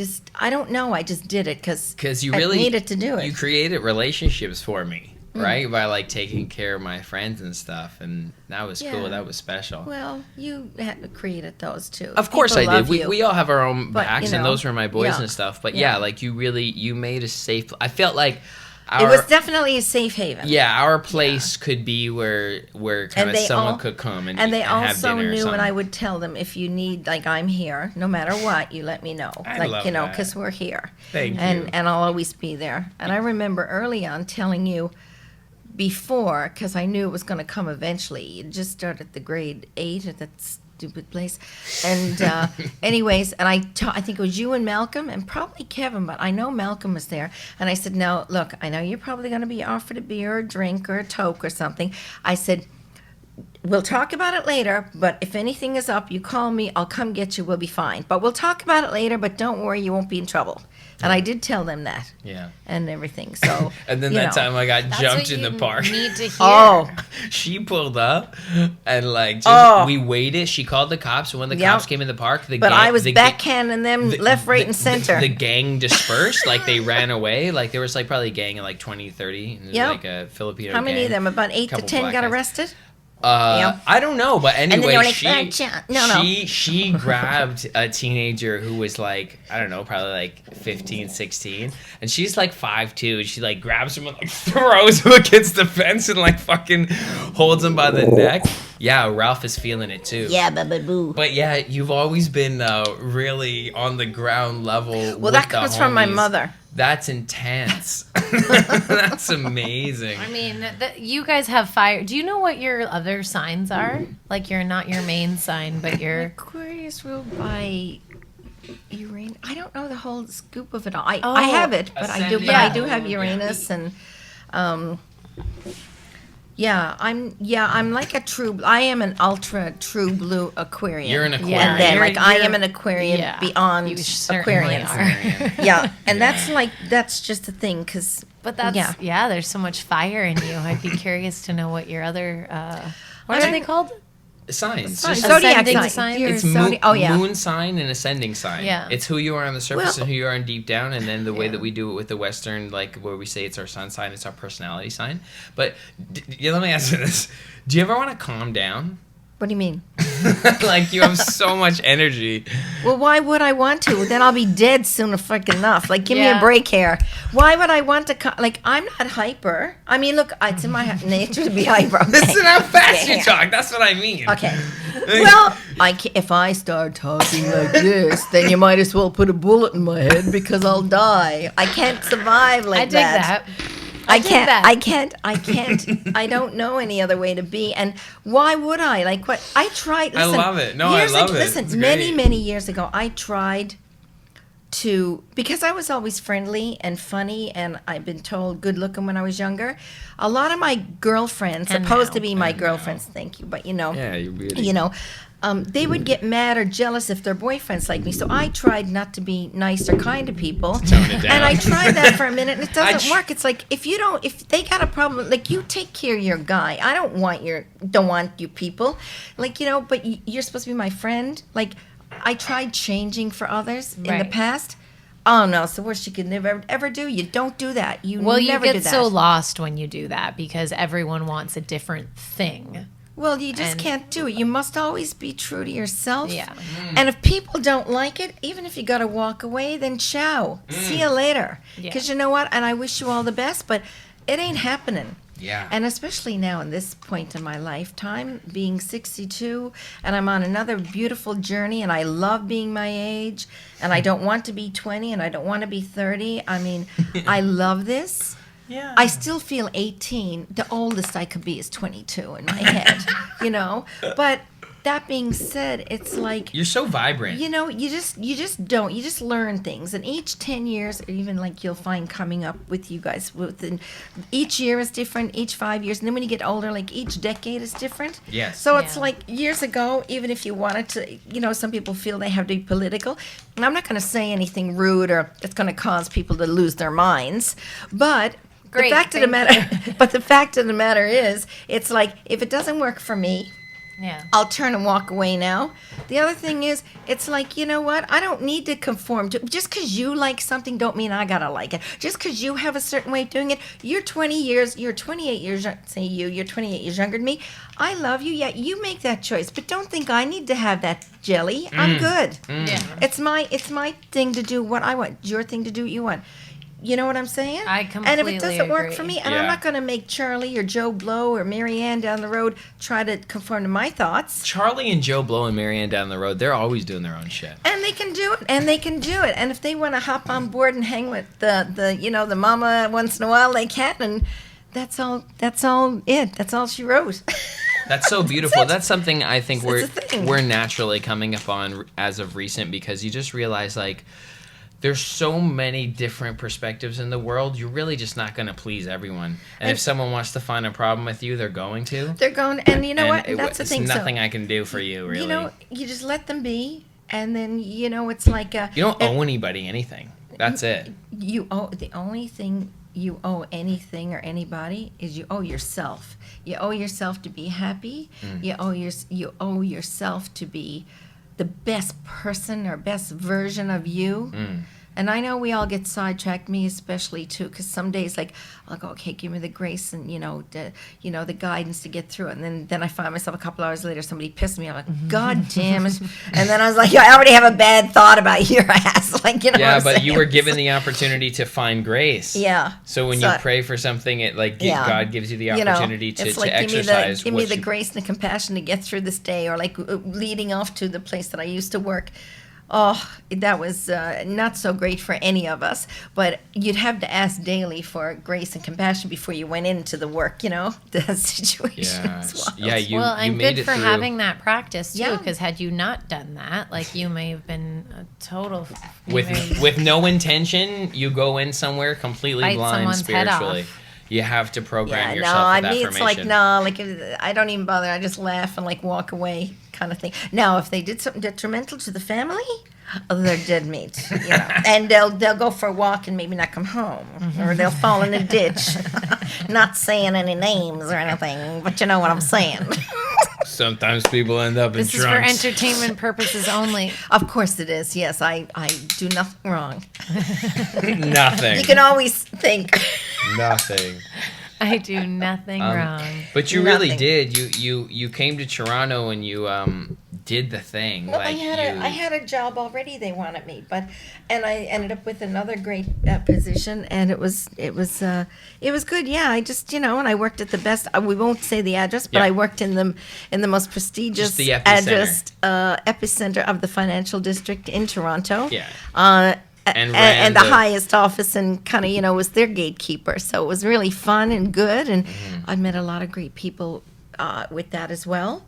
don't know. I just did it because you I really needed to do it. You created relationships for me, right? By like taking care of my friends and stuff, and that was Yeah. cool. That was special. Well, you had created those too. Of course People I did. love you. We all have our own But, backs, you and know, those were my boys yeah. and stuff. But Yeah. yeah, like you made a safe. I felt like It was definitely a safe haven. our place could be where kind of they someone all- could come and And they have also dinner or knew, and something. I would tell them, if you need, like, I'm here, no matter what, you let me know. I Like, love you know, that. because we're here. Thank and, you. And I'll always be there. And I remember early on telling you before, because I knew it was going to come eventually. You just started the grade 8 at that stupid place. And anyways, and I think it was you and Malcolm and probably Kevin, but I know Malcolm was there. And I said, "No, look, I know you're probably going to be offered a beer or a drink or a toke or something." I said, "We'll talk about it later, but if anything is up, you call me, I'll come get you, we'll be fine. But we'll talk about it later, but don't worry, you won't be in trouble." And I did tell them that Yeah. and everything. So And then you that know. time I got That's jumped what in you the park. need to hear. Oh, She pulled up and like just, Oh. we waited. She called the cops, and when the Yep. cops came in the park, but I was backhanding them left, right, and center. The gang dispersed, like they ran away. Like there was like probably a gang of like 20, 30. And there was Yep. like a Filipino How many gang. of them? About 8 to Couple 10 black got guys. arrested? Yeah. I don't know, but then they anyway, were like, she no. she grabbed a teenager who was like, I don't know, probably like 15, 16, and she's like 5'2", and she like grabs him and like throws him against the fence and like fucking holds him by the neck. Yeah, Ralph is feeling it too. Yeah, boo. But yeah, you've always been really on the ground level. Well, that comes from my mother. That's intense. That's amazing. I mean, you guys have fire. Do you know what your other signs are? Like, you're not your main sign, but you're. Aquarius ruled by Uranus. I don't know the whole scoop of it all. I Oh. have it, but I do. But Yeah. I do have Uranus, and I'm like a true. I am an ultra true blue Aquarian. You're an Aquarian. Yeah, And then, you're- like, I am you're- an Aquarian yeah, beyond you certainly Aquarians. are. Yeah, and that's just a thing, because. But that's yeah. There's so much fire in you. I'd be curious to know what your other. What are they called? Signs. Sign. Just- Zodiac Ascending sign. sign? Your It's zodiac- oh yeah. moon sign and ascending sign. Yeah. It's who you are on the surface Well- and who you are in deep down, and then the way Yeah. that we do it with the Western, like where we say it's our sun sign, it's our personality sign. But let me ask you this: do you ever want to calm down? What do you mean? Like you have so much energy. Well, why would I want to? Then I'll be dead soon enough. Like, give me Yeah. a break here. Why would I want to? Like, I'm not hyper. I mean, look, it's in my nature to be hyper. Okay. Listen how fast you Yeah. talk. That's what I mean. Okay. Well, if I start talking like this, then you might as well put a bullet in my head, because I'll die. I can't survive like I dig that. that. I dig can't. that. I can't. I don't know any other way to be. And why would I? Like, what? I tried. I Listen, love it. No, I love it. Listen, It's many, great. many years ago, I tried to, because I was always friendly and funny, and I've been told good looking when I was younger. A lot of my girlfriends, And supposed now. to be my And girlfriends, thank you, but you know, Yeah, you're beautiful. you know, they would get mad or jealous if their boyfriends like me. So I tried not to be nice or kind to people. Tone it down. And I tried that for a minute, and it doesn't work. It's like if they got a problem, like you take care of your guy. I don't want you people, like but you're supposed to be my friend. Like I tried changing for others in the Right. past. Oh no, it's the worst you could never ever do. You don't do that. You Well, you never do get that. so lost when you do that because everyone wants a different thing. Well, you just And- can't do it. You must always be true to yourself. Yeah. And if people don't like it, even if you got to walk away, then ciao. See you later. Yeah. Because you know what? And I wish you all the best, but it ain't happening. Yeah. And especially now in this point in my lifetime, being 62, and I'm on another beautiful journey, and I love being my age, and I don't want to be 20, and I don't want to be 30. I mean, I love this. Yeah. I still feel 18. The oldest I could be is 22 in my head, But that being said, it's like, You're so vibrant. you just learn things. And each 10 years, or even like you'll find coming up with you guys, each year is different, each 5 years. And then when you get older, like each decade is different. Yes. So it's Yeah. like years ago, even if you wanted to, some people feel they have to be political. And I'm not going to say anything rude or it's going to cause people to lose their minds. But Great, the fact of the thank matter, but the fact of the matter is, it's like if it doesn't work for me, Yeah. I'll turn and walk away now. The other thing is, it's like, you know what? I don't need to conform to. Just because you like something don't mean I got to like it. Just because you have a certain way of doing it. You're 28 years, say you're 28 years younger than me. I love you. Yeah, you make that choice. But don't think I need to have that jelly. I'm good. Yeah. It's my thing to do what I want. It's your thing to do what you want. You know what I'm saying? I And if completely it doesn't work for agree. me, and I'm Yeah. not going to make Charlie or Joe Blow or Mary Ann down the road try to conform to my thoughts. Charlie and Joe Blow and Marianne down the road, they're always doing their own shit. And they can do it, and if they want to hop on board and hang with the mama once in a while, they can, and that's all it. That's all she wrote. That's so beautiful. it. That's something I think It's a thing. we're naturally coming upon as of recent, because you just realize, like, there's so many different perspectives in the world. You're really just not going to please everyone. And if someone wants to find a problem with you, they're going to. They're going, and you know what? And That's the it's thing. nothing so, I can do for you, really. you just let them be, and then it's like You don't owe anybody anything. That's it. you owe the only thing you owe anything or anybody is you owe yourself. You owe yourself to be happy. You owe yourself to be the best person or best version of you. And I know we all get sidetracked, me especially too, because some days like I'll go, okay, give me the grace and the guidance to get through it. And then I find myself a couple hours later, somebody pissed me. I'm like, God damn it! And then I was like, I already have a bad thought about your ass, like what Yeah, I'm but you saying? were given the opportunity to find grace. Yeah. So when you pray for something, it Yeah. God gives you the opportunity to it's like, exercise. give me what the you- grace and the compassion to get through this day, or like leading off to the place that I used to work. Oh, that was not so great for any of us. But you'd have to ask daily for grace and compassion before you went into the work. The situation. Yeah, was wild. yeah. You Well, and made good it for through. having that practice too, Yeah. because had you not done that, like you may have been a total you may have with no intention. You go in somewhere completely Bite blind someone's head off. spiritually. You have to program Yeah, yourself no, I with mean, it's like, affirmation. no, like, I don't even bother. I just laugh and, like, walk away kind of thing. Now, if they did something detrimental to the family, they're dead meat, And they'll go for a walk and maybe not come home. Or they'll fall in a ditch. Not saying any names or anything, but you know what I'm saying. Sometimes people end up This in is for trunks. entertainment purposes only. Of course it is. Yes, I do nothing wrong. Nothing. You can always think. Nothing. I do nothing wrong. But you really Nothing. did. You came to Toronto and you did the thing. Well, like I had a job already. They wanted me, and I ended up with another great position, and it was good. Yeah, I just and I worked at the best. We won't say the address, but Yeah. I worked in the most prestigious Just the epicenter. address, epicenter of the financial district in Toronto. Yeah. And ran the the- highest office, and kind of was their gatekeeper. So it was really fun and good, and Mm-hmm. I met a lot of great people with that as well.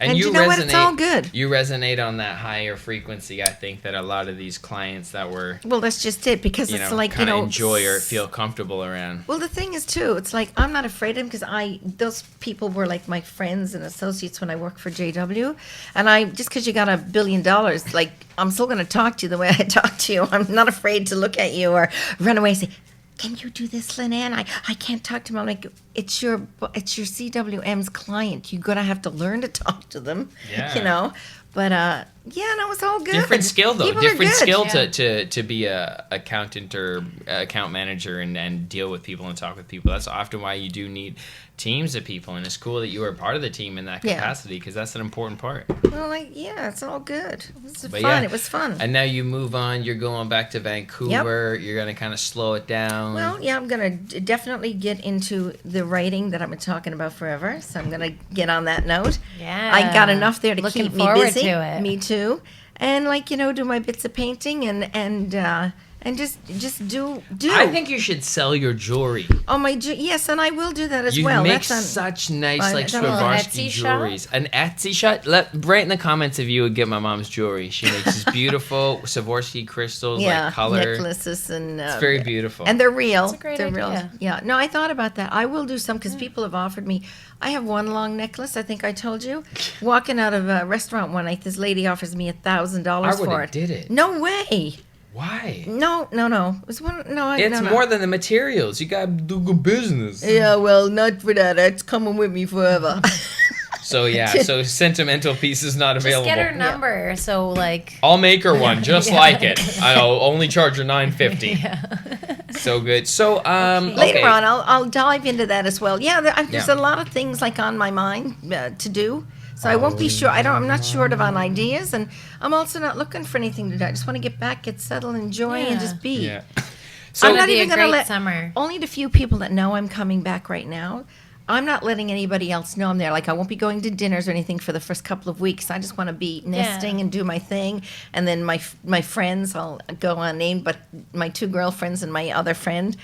And you know what? It's all good. You resonate on that higher frequency. I think that a lot of these clients that were, Well, that's just it, because it's like, kind of enjoy or feel comfortable around. Well, the thing is, too, it's like I'm not afraid of them, because those people were like my friends and associates when I worked for JW. And just because you got $1 billion, like, I'm still going to talk to you the way I talk to you. I'm not afraid to look at you or run away and say, can you do this, Lynnann? I can't talk to them. I'm like, it's your CWM's client. You're going to have to learn to talk to them, Yeah. But, it's all good. Different skill, though. People are Different good. skill Yeah. to be a accountant or account manager and deal with people and talk with people. That's often why you do need teams of people, and it's cool that you were part of the team in that Yeah. capacity, because that's an important part. Well, it's all good. It was But fun. yeah. It was fun. And now you move on. You're going back to Vancouver. You're going to kind of slow it down. Well, yeah, I'm going to definitely get into the writing that I've been talking about forever. So I'm going to get on that note. Yeah. I got enough there to Looking keep me forward busy. to it. Me too. And do my bits of painting and just do. I think you should sell your jewelry. Oh, yes, and I will do that as You well. make That's on, such nice, I- like, I don't know, Swarovski Etsy shop? jewelries. An Etsy shop? Write in the comments if you would get my mom's jewelry. She makes these beautiful Swarovski crystals, like color. necklaces and. It's very beautiful. And they're real. That's a great they're real. idea. Yeah. No, I thought about that. I will do some, because people have offered me. I have one long necklace. I think I told you. Walking out of a restaurant one night, this lady offers me $1,000 I for would've it. did it. No way. Why? No. It was one. No, It's no. more than the materials. You gotta do good business. Yeah, well, not for that. It's coming with me forever. So so sentimental piece is not Just available. get her number. So like. I'll make her one just like it. I'll only charge her $9.50. So good. So Later okay. on, I'll dive into that as well. Yeah, there's a lot of things like on my mind to do. So I won't be sure. I'm not short of on ideas, and I'm also not looking for anything to do. I just want to get back, get settled, enjoy, and Yeah. just be. Yeah. So I'm not be even a going to great let summer. only the few people that know I'm coming back right now. I'm not letting anybody else know I'm there. Like, I won't be going to dinners or anything for the first couple of weeks. I just want to be nesting and do my thing. And then my friends, I'll go unnamed, but my 2 girlfriends and my other friend,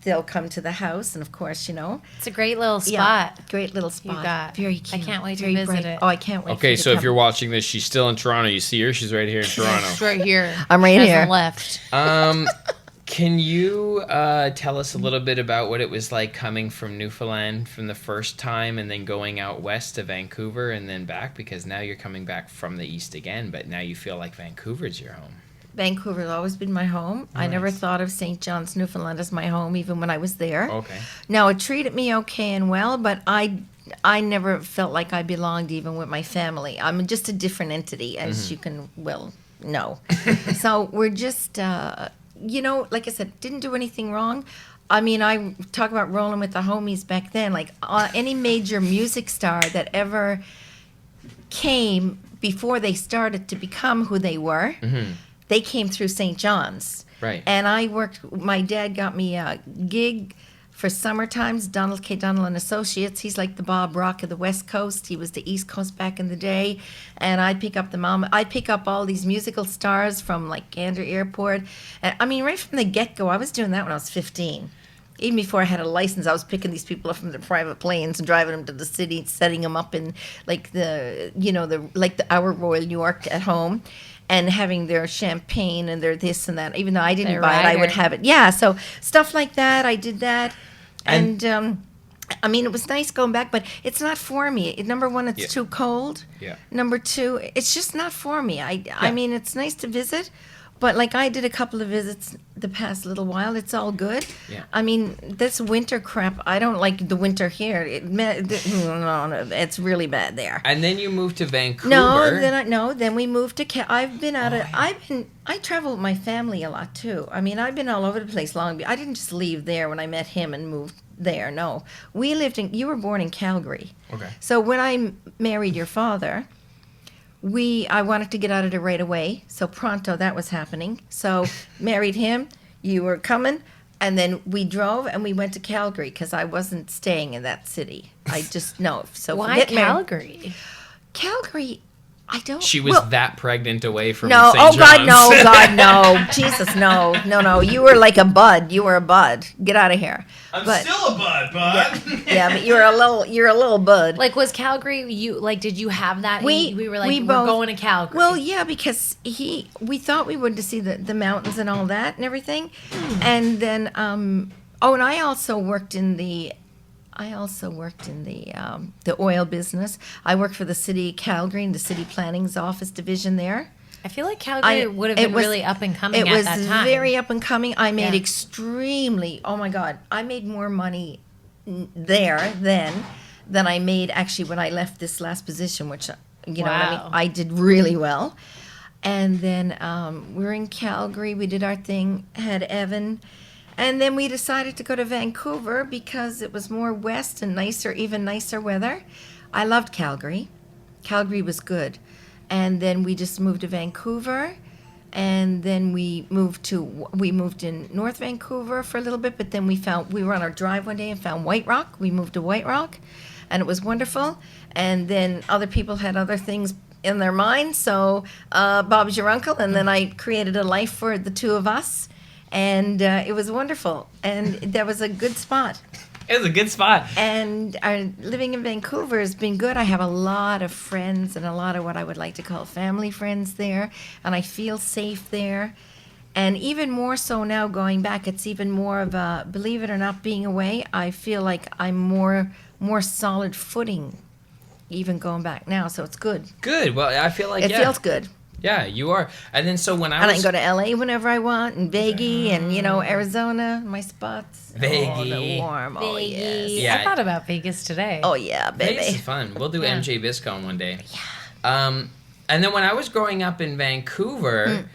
they'll come to the house. And of course, It's a great little yeah, spot. great little spot. got. Very I cute. can't wait to very visit bright. it. Oh, I can't wait. Okay, for so you to if you're come. watching this, she's still in Toronto. You see her? She's right here in Toronto. It's right here. I'm right She here. hasn't left. Can you tell us a little bit about what it was like coming from Newfoundland from the first time and then going out west to Vancouver and then back? Because now you're coming back from the east again, but now you feel like Vancouver's your home. Vancouver's always been my home. I never Nice. thought of St. John's, Newfoundland as my home, even when I was there. Okay. Now, it treated me okay and well, but I never felt like I belonged even with my family. I'm just a different entity, as you can well know. So we're just, like I said, didn't do anything wrong. I mean, I talk about rolling with the homies back then. Like, any major music star that ever came before they started to become who they were, they came through St. John's. Right. And my dad got me a gig for summer times, Donald K. Donald and Associates. He's like the Bob Rock of the West Coast. He was the East Coast back in the day. And I pick up all these musical stars from like Gander Airport. And I mean, right from the get-go, I was doing that when I was 15. Even before I had a license, I was picking these people up from their private planes and driving them to the city, setting them up in like our Royal New York at home, and having their champagne and their this and that. Even though I didn't Their buy it, I would rider. have it. Yeah, so stuff like that. I did that, and I mean, it was nice going back, but it's not for me. Number one, it's Yeah. too cold. Yeah. Number two, it's just not for me. I mean, it's nice to visit, but like I did a couple of visits the past little while. It's all good. Yeah. I mean, this winter crap, I don't like the winter here. No, it's really bad there. And then you moved to Vancouver. Then we moved to I travel with my family a lot too. I mean, I've been all over the place I didn't just leave there when I met him and moved there. No. You were born in Calgary. Okay. So when I married your father, I wanted to get out of there right away. So pronto, that was happening. So married him, you were coming, and then we drove and we went to Calgary because I wasn't staying in that city. I just no. So Why get married. Calgary? Calgary, I don't. She was that pregnant away from No. St. Oh God, no. John's. God, no. Jesus, no. You were like a bud. You were a bud. Get out of here. I'm But- still a bud. Yeah, but you're a little bud. Like, was Calgary? Did you have that? We were like, we we're both- going to Calgary. Well, yeah, because we thought we would to see the mountains and all that and everything, and then and I also worked in the the oil business. I worked for the city of Calgary in the city planning's office division there. I feel like Calgary would have it been was- really up and coming It at was that time. very up and coming. I made Yeah. extremely. Oh my God, I made more money there than I made actually when I left this last position, which you know what I mean. Wow. I did really well. And then we were in Calgary. We did our thing. Had Evan. And then we decided to go to Vancouver because it was more west and nicer, even nicer weather. I loved Calgary. Calgary was good. And then we just moved to Vancouver. And then we moved in North Vancouver for a little bit, but then we were on our drive one day and found White Rock. We moved to White Rock, and it was wonderful. And then other people had other things in their mind, so Bob's your uncle, and then I created a life for the two of us. And it was wonderful, and that was a good spot. It was a good spot. And living in Vancouver has been good. I have a lot of friends and a lot of what I would like to call family friends there, and I feel safe there. And even more so now going back, it's even more of a, believe it or not, being away, I feel like I'm more solid footing even going back now, so it's good. Good. Well, I feel like It feels good. Yeah, you are. And then so when I And I was can go to LA whenever I want, and Vegas, and Arizona, my spots. Oh, Vegas. the warm. Oh, yes. Yeah. I thought about Vegas today. Oh, yeah, baby. Vegas is fun. We'll do Yeah. MJ Viscon one day. Yeah. And then when I was growing up in Vancouver,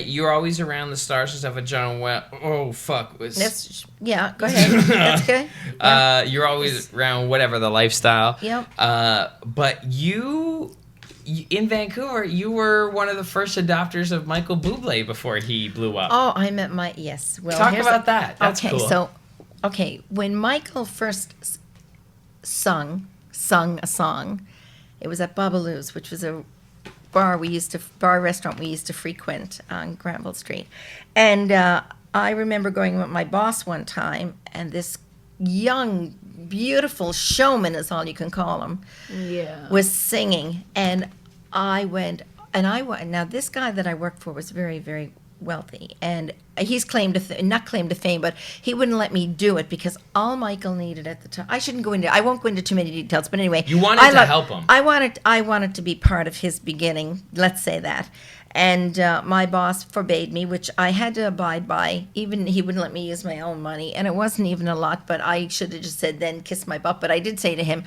you were always around the stars and stuff with John Well. Oh fuck! Go ahead. That's good. You're always around whatever the lifestyle. Yep. But you in Vancouver, you were one of the first adopters of Michael Bublé before he blew up. Oh, I met yes. Well, Talk here's about that. That's okay, cool. so, when Michael first sung a song, it was at Babalu's, which was a restaurant we used to frequent on Granville Street, and I remember going with my boss one time, and this young, beautiful showman is all you can call him. Yeah. Was singing, and I went. Now this guy that I worked for was very, very wealthy, and he's not claimed to fame, but he wouldn't let me do it because all Michael needed at the time. I won't go into too many details, but anyway, You wanted to help him. I wanted to be part of his beginning. Let's say that. And my boss forbade me, which I had to abide by. Even he wouldn't let me use my own money, and it wasn't even a lot. But I should have just said then, kiss my butt. But I did say to him,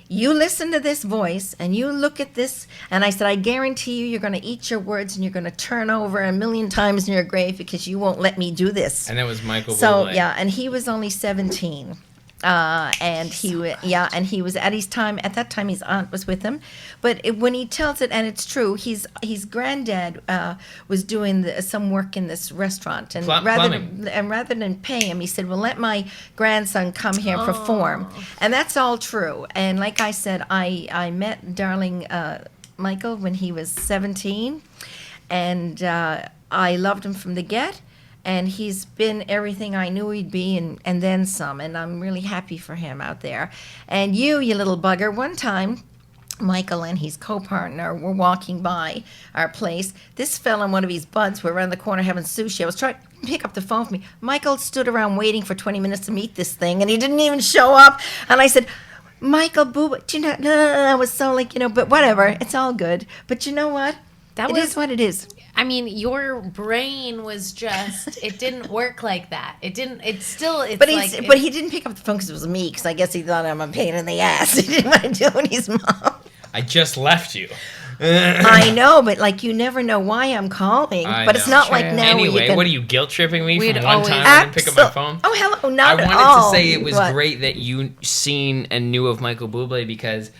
"You listen to this voice, and you look at this." And I said, "I guarantee you, you're going to eat your words, and you're going to turn over a million times in your grave because you won't let me do this." And it was Michael So Bublé. yeah, and he was only 17. And he was at his time. At that time, his aunt was with him. But when he tells it, and it's true, his granddad was doing some work in this restaurant, and Plumbing. rather than pay him, he said, "Well, let my grandson come here and perform." And that's all true. And like I said, I met darling Michael when he was 17, and I loved him from the get. And he's been everything I knew he'd be, and then some. And I'm really happy for him out there. And you little bugger, one time, Michael and his co-partner were walking by our place. This fell on one of his buds. We're around the corner having sushi. I was trying to pick up the phone for me. Michael stood around waiting for 20 minutes to meet this thing, and he didn't even show up. And I said, "Michael, boo, do you know?" No. I was so but whatever. It's all good. But you know what? It is what it is. I mean, your brain was it didn't work like that. But he didn't pick up the phone because it was me, because I guess he thought I'm a pain in the ass. He didn't want to deal with his mom. I just left you. I know, but you never know why I'm calling. But it's not like now. Anyway, what are you guilt tripping me We'd from one always- time I didn't pick up my phone? Oh, hello, not I at wanted all. to say it was What? great that you seen and knew of Michael Bublé because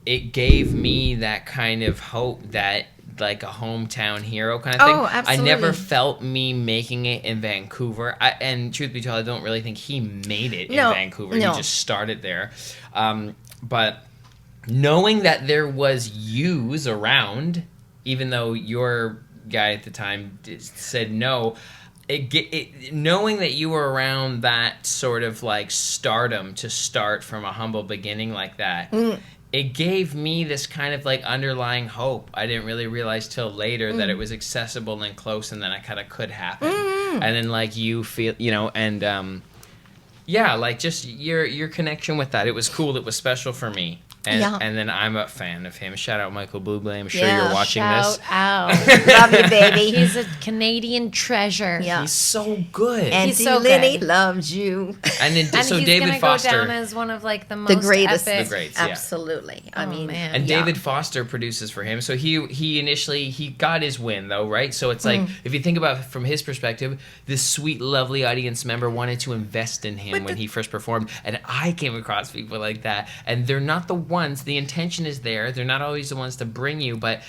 it gave me that kind of hope that like a hometown hero kind of thing. Oh, absolutely. I never felt me making it in Vancouver. And truth be told, I don't really think he made it in Vancouver. No. He just started there. But knowing that there was yous around, even though your guy at the time said no, knowing that you were around that sort of like stardom to start from a humble beginning like that, it gave me this kind of like underlying hope. I didn't really realize till later that it was accessible and close, and then it kind of could happen. And then like you feel, and yeah, like just your connection with that. It was cool. It was special for me. And then I'm a fan of him. Shout out Michael Bublé. I'm sure you're watching this. Shout out. Love you, baby. He's a Canadian treasure. Yeah. He's so good. Auntie He's so Liddy good. loves you. And then, And so he's David gonna Foster. go down as one of like the most greatest. epic. The greats, yeah. Absolutely. I mean, man. And yeah. David Foster produces for him. So he initially got his win though, right? So it's like if you think about it from his perspective, this sweet, lovely audience member wanted to invest in him when he first performed. And I came across people like that. And they're not the ones, the intention is there. They're not always the ones to bring you, but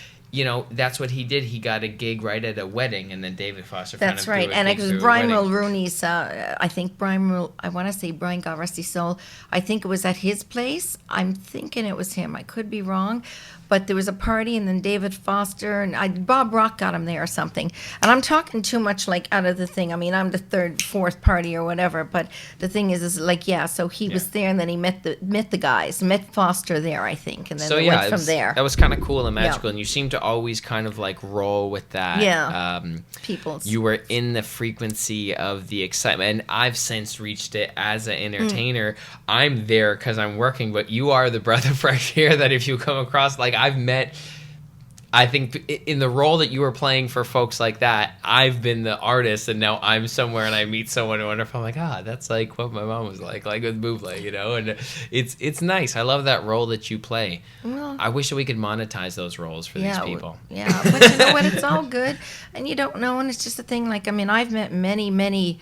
that's what he did. He got a gig right at a wedding, and then David Foster That's kind of right. threw a And gig it was through a Brian wedding. Mulrooney's, I think I want to say Brian, God rest his soul. I think it was at his place. I'm thinking it was him. I could be wrong. But there was a party, and then David Foster and Bob Rock got him there or something. And I'm talking too much like out of the thing. I mean, I'm the third, fourth party or whatever. But the thing is like, yeah. So he was there, and then he met the guys, met Foster there, I think, and then So they yeah, went from there. that was kind of cool and magical, and you seem to always kind of like roll with that. Yeah. People's. You were in the frequency of the excitement, and I've since reached it as an entertainer. I'm there because I'm working, but you are the breath of fresh air that if you come across, like I've met, I think in the role that you were playing for folks like that, I've been the artist, and now I'm somewhere and I meet someone wonderful. I'm like, that's like what my mom was like with Buble, and it's nice. I love that role that you play. Well, I wish that we could monetize those roles for these people. Yeah, but you know what? It's all good, and you don't know, and it's just a thing. Like, I mean, I've met many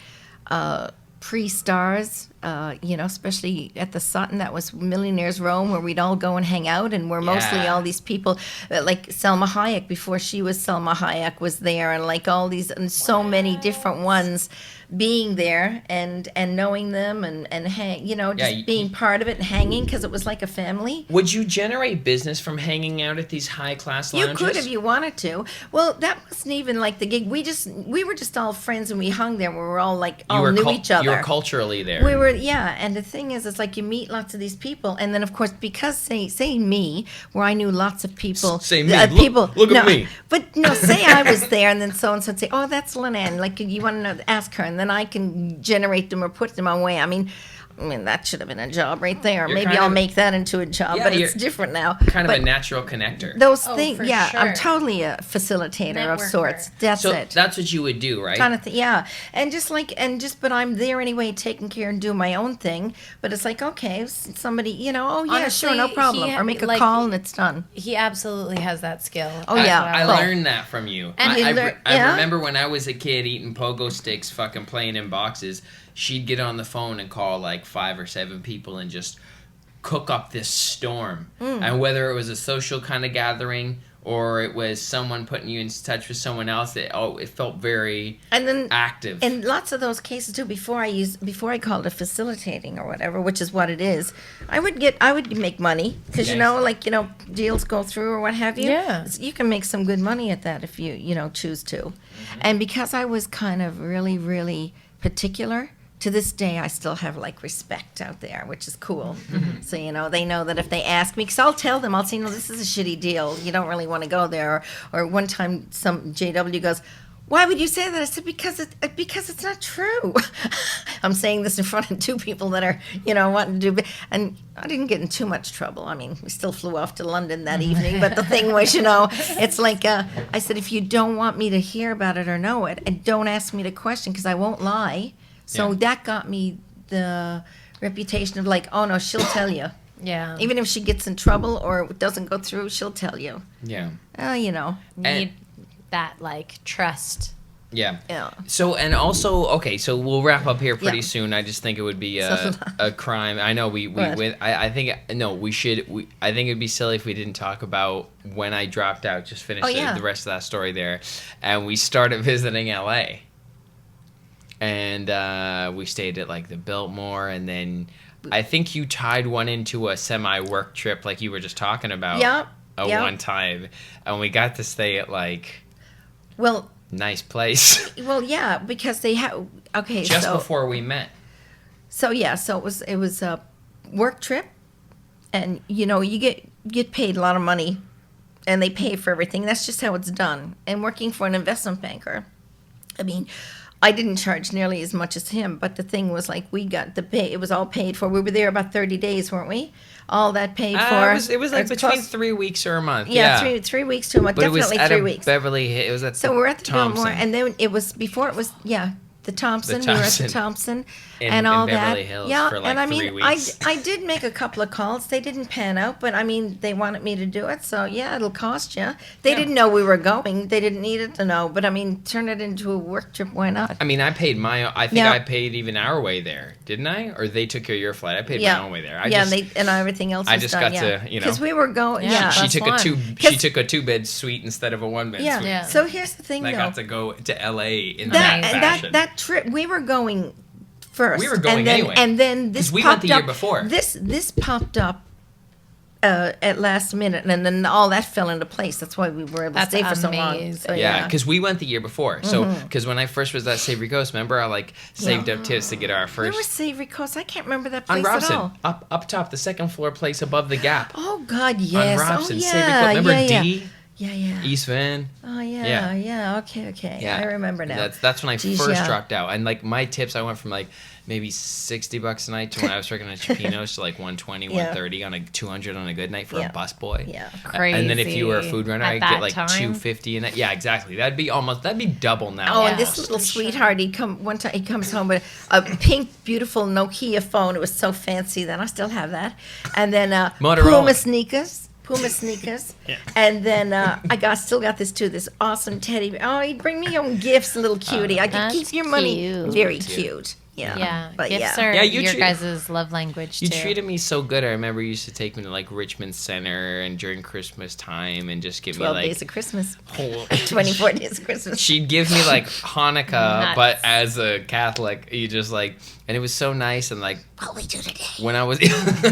pre-stars, especially at the Sutton. That was Millionaires Row, where we'd all go and hang out, and we're mostly Yeah. all these people, like Selma Hayek, before she was Selma Hayek, was there, and like all these, and so many different ones being there and knowing them and hang, just being part of it and hanging, because it was like a family. Would you generate business from hanging out at these high-class lounges? You could if you wanted to. Well, that wasn't even like the gig. We were just all friends, and we hung there. We were all like knew each other. You were culturally there. We were, yeah. And the thing is, it's like you meet lots of these people, and then of course, because say me, where I knew lots of people. Say me. Look at me. But no, say I was there, and then so and so would say, "Oh, that's Lynnann." Like, you want to ask her, and then I can generate them or put them away. I mean, that should have been a job right there. You're Maybe kind I'll of- make that into a job, Yeah, but it's you're different now. Kind of But a natural connector. those Oh, things, for yeah, sure. I'm totally a facilitator of Networker. sorts. That's So it. that's what you would do, right? Kind of thing, yeah. But I'm there anyway, taking care and doing my own thing. But it's like, okay, somebody, oh yeah, Honestly, sure, no problem. he Or make a like- call and it's done. He absolutely has that skill. Oh, yeah. I Well, learned that from you. And he I remember when I was a kid eating pogo sticks, fucking playing in boxes, she'd get on the phone and call like 5 or 7 people and just cook up this storm. And whether it was a social kind of gathering or it was someone putting you in touch with someone else, it felt very And then active. in lots of those cases too, before I called it facilitating or whatever, which is what it is, I would make money because Nice. deals go through or what have you. Yeah. You can make some good money at that if you choose to. And because I was kind of really, really particular, to this day, I still have like respect out there, which is cool. So, they know that if they ask me, because I'll tell them, I'll say, no, this is a shitty deal. You don't really want to go there. Or one time some JW goes, why would you say that? I said, because it's not true. I'm saying this in front of 2 people that are, wanting to do, and I didn't get in too much trouble. I mean, we still flew off to London that evening, but the thing was, it's like, I said, if you don't want me to hear about it or know it, and don't ask me to question, because I won't lie. So Yeah. that got me the reputation of like, oh no, she'll tell you. Yeah. Even if she gets in trouble or it doesn't go through, she'll tell you. yeah. Need that like trust. Yeah. Yeah. So, and also, okay, so we'll wrap up here pretty Yeah. soon. I just think it would be So- a crime. I know I think, no, we should, I think it'd be silly if we didn't talk about when I dropped out, just finish yeah. the rest of that story there. And we started visiting LA. And we stayed at like the Biltmore, and then I think you tied one into a semi-work trip like you were just talking about. Yeah. One time, and we got to stay at like Well, nice place yeah, because they have. Okay, just so before we met. so it was a work trip, and you get paid a lot of money, and they pay for everything. That's just how it's done. And working for an investment banker, I mean, I didn't charge nearly as much as him, but the thing was like we got the pay. It was all paid for. We were there about 30 days, weren't we? All that paid for. It was like It's between close- 3 weeks or a month. Yeah, Yeah, 3 weeks to a month. But Definitely it was at 3 a weeks. Beverly. It was at So we're at the Thompson. Biltmore, and then it was before it was the Thompson. We were at the Thompson In all Beverly that. Hills Yeah, for, like, and I 3 mean, weeks. I did make a couple of calls. They didn't pan out, but I mean, they wanted me to do it, so yeah, it'll cost you. They didn't know we were going. They didn't need it to know, but I mean, turn it into a work trip. Why not? I mean, I paid I think Yeah. I paid even our way there, didn't I? Or they took care of your flight. I paid Yeah, my own way there. and everything else. I was just done, got to, because we were going. Yeah. Yeah, She That's took fun. she took a 2-bed suite instead of a 1-bed yeah. suite. Yeah. So here's the thing, And I though. got to go to LA in that that and fashion. that trip we were going first. We were going and then, anyway. and then this 'Cause we went popped the year up. before. This popped up at last minute, and then all that fell into place. That's why we were able to That's stay for so long. amazing. So, Yeah, because we went the year before. So, Mm-hmm. because when I first was at Savory Coast, remember I like saved up tips to get our where was first Savory Coast? I can't remember that on place at Robson, all. up top, the second floor place above the Gap. Oh God, yes. On Robson, oh Savory yeah, Coast. Remember yeah, D, yeah. East Van? Oh yeah, Yeah. yeah. Okay. Yeah, I remember now. That's when I Geez, first yeah. dropped out, and like my tips, I went from like maybe $60 a night to when I was working at Chipino's to like 120, Yeah. 130 on a 200 on a good night for Yeah. a busboy. Yeah. And then if you were a food runner, At I'd that get like time. 250 in it. Yeah, exactly. That'd be double now. Oh, Yeah. and this little sweetheart, he comes home with a pink, beautiful Nokia phone. It was so fancy then. I still have that. And then Motorola. Puma sneakers. And then still got this too, this awesome teddy bear. Oh, he'd bring me home gifts, little cutie. I could That's keep your money. cute. Very Cute. cute. Yeah. Yeah, But gifts yeah. are Yeah, you your treat- guys' love language You too. treated me so good. I remember you used to take me to like Richmond Center and during Christmas time and just give 12 me like days of Christmas. whole. 24 days of Christmas. She'd give me like Hanukkah, Nuts. but as a Catholic, you just like, and it was so nice. And like What we do today. when I was,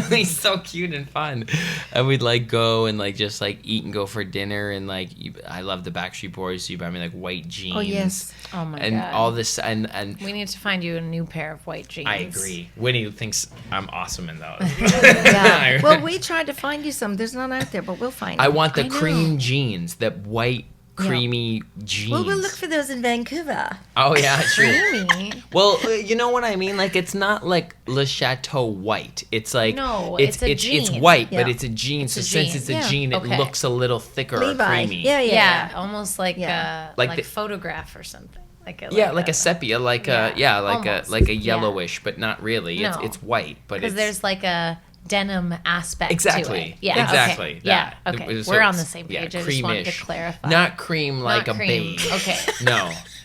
he's so cute and fun. And we'd like go and like just like eat and go for dinner. And like, I love the Backstreet Boys. So you buy me like white jeans. Oh, yes. Oh my And god. all this, and we need to find you a new pair of white jeans. I agree. Winnie thinks I'm awesome in those. Yeah. Well, we tried to find you some. There's none out there, but we'll find I them. want the know. cream jeans, that white creamy jeans. Well, we'll look for those in Vancouver. Oh yeah, true. Creamy. Well, you know what I mean. Like it's not like Le Chateau white. It's like No, it's it's a it's jean. white, but Yeah. it's a jean. It's So a since jean. it's a Yeah. jean, it Okay. looks a little thicker or Levi. creamy. Yeah. Almost like Yeah. a Like the- photograph or something. Like like a sepia, like Yeah, like almost. a Yeah. yellowish, but not really. No. It's white, but because it's there's like a denim aspect exactly to it. Yeah, exactly. Okay. Yeah, that. okay. So We're on it's- the same yeah, page. I just wanted to creamish. clarify. Not cream like Not a cream. beige. Okay.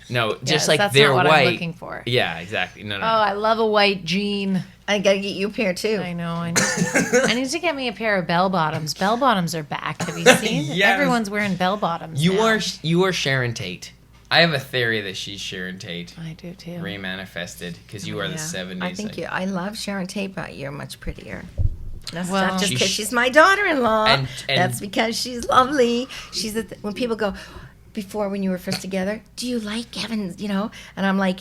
No, just Yes, like that's they're not what white. I'm looking for. Yeah, exactly. No. Oh, I love a white jean. I gotta get you a pair too. I know. I need to get me a pair of bell bottoms. Bell bottoms are back. Have you seen? Yes. Everyone's wearing bell bottoms. You now. are Sharon Tate. I have a theory that she's Sharon Tate. I do too. Remanifested because you are the Yeah. 70s. I think I love Sharon Tate, but you're much prettier. That's Well- not just because She's- she's my daughter-in-law. And- That's because she's lovely. She's when people go, before when you were first together, do you like Kevin? And I'm like,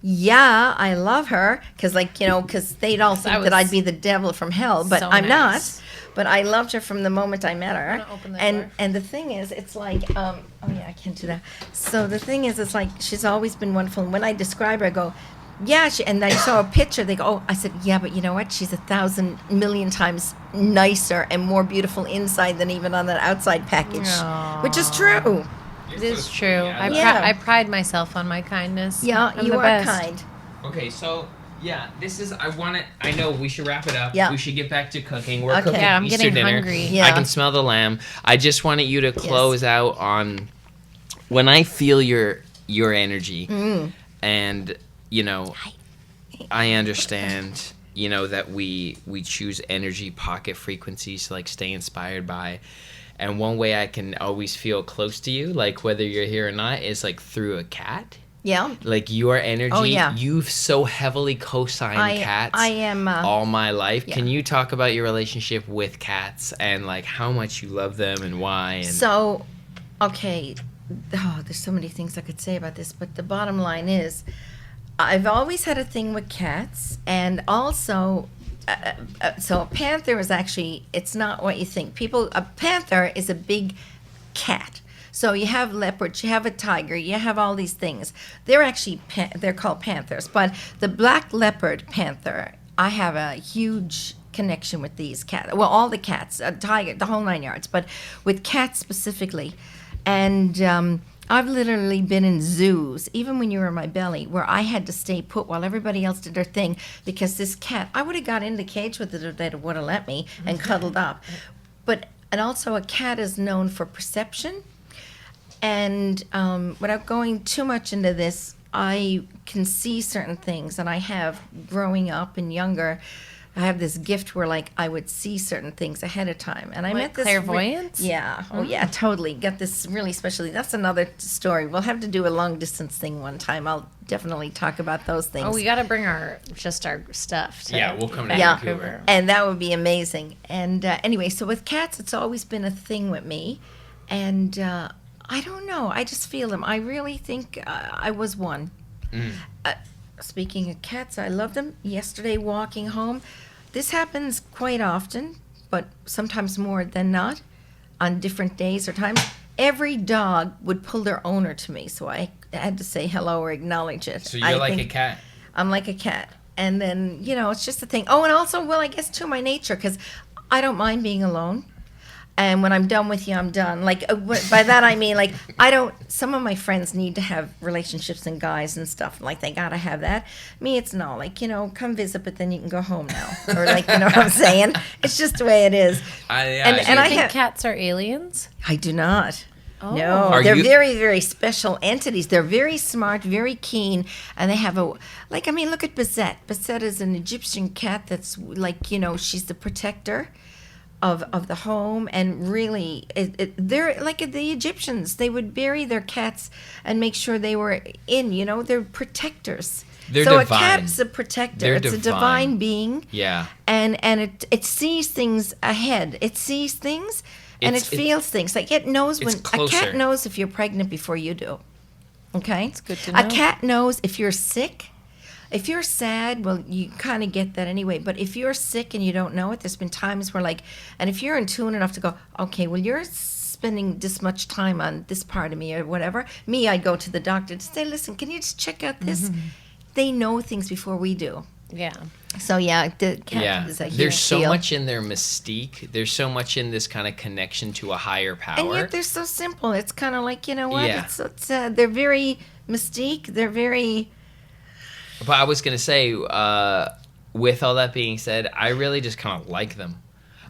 yeah, I love her because they'd all think was that I'd be the devil from hell, but so I'm nice. not. But I loved her from the moment I met her. I'm gonna open the and door. and the thing is, it's like, oh yeah, I can't do that. So the thing is, it's like she's always been wonderful. And when I describe her, I go, yeah. And I saw a picture. They go, oh, I said, yeah, but you know what? She's 1,000 million times nicer and more beautiful inside than even on that outside package, which is true. It is true. Yeah. I pride myself on my kindness. Yeah, I'm you the are best. kind. Okay, so yeah, this is. I know we should wrap it up. Yeah. We should get back to cooking. We're Okay. cooking Yeah, I'm Easter getting dinner. hungry. Yeah. I can smell the lamb. I just wanted you to close out on when I feel your energy, and I understand. That we choose energy pocket frequencies to like stay inspired by. And one way I can always feel close to you, like whether you're here or not, is like through a cat. Yeah. Like your energy, Oh, yeah. you've so heavily co-signed cats I am. all my life. yeah. Can you talk about your relationship with cats and like how much you love them and why? And So, okay. Oh, there's so many things I could say about this, but the bottom line is, I've always had a thing with cats, and also, so a panther is actually, it's not what you think. A panther is a big cat. So you have leopards, you have a tiger, you have all these things. They're actually, they're called panthers. But the black leopard panther, I have a huge connection with these cats. Well, all the cats, a tiger, the whole 9 yards, but with cats specifically. And I've literally been in zoos, even when you were in my belly, where I had to stay put while everybody else did their thing, because this cat, I would have got in the cage with it if they would have let me and cuddled up. And also a cat is known for perception. And without going too much into this, I can see certain things, and I have, growing up and younger, I have this gift where, like, I would see certain things ahead of time. And I Like met this clairvoyance? yeah. Oh, yeah, totally. Got this really special. That's another story. We'll have to do a long distance thing one time. I'll definitely talk about those things. Oh, we got to bring our stuff. Yeah, we'll come to Yeah. Vancouver. And that would be amazing. And anyway, so with cats, it's always been a thing with me. And I don't know. I just feel them. I really think I was one. Speaking of cats, I love them. Yesterday, walking home, this happens quite often, but sometimes more than not, on different days or times. Every dog would pull their owner to me, so I had to say hello or acknowledge it. So you're like a cat. I'm like a cat. And then, it's just a thing. Oh, and also, well, I guess too, my nature, because I don't mind being alone. And when I'm done with you, I'm done. Like, by that I mean, like, some of my friends need to have relationships and guys and stuff. Like, they gotta have that. Me, it's no. Like, come visit, but then you can go home now. Or, like, you know what I'm saying? It's just the way it is. And I think cats are aliens? I do not. Oh. No, they're very, very special entities. They're very smart, very keen, and they have look at Bizet. Bizet is an Egyptian cat that's like, she's the protector of the home, and really, they're like the Egyptians. They would bury their cats and make sure they were in. They're protectors. They're so divine. A cat's a protector. They're it's divine. a divine being. Yeah. And it sees things ahead. It sees things, and it feels things. Like it knows when a cat knows if you're pregnant before you do. Okay, it's good to know. A cat knows if you're sick. If you're sad, well, you kind of get that anyway. But if you're sick and you don't know it, there's been times where, and if you're in tune enough to go, okay, well, you're spending this much time on this part of me or whatever. Me, I'd go to the doctor to say, listen, can you just check out this? Mm-hmm. They know things before we do. Yeah. So, yeah, the cat is a huge There's so deal. much in their mystique. There's so much in this kind of connection to a higher power. And yet they're so simple. It's kind of like, you know what? Yeah. They're very mystique. They're very... But I was going to say, with all that being said, I really just kind of like them.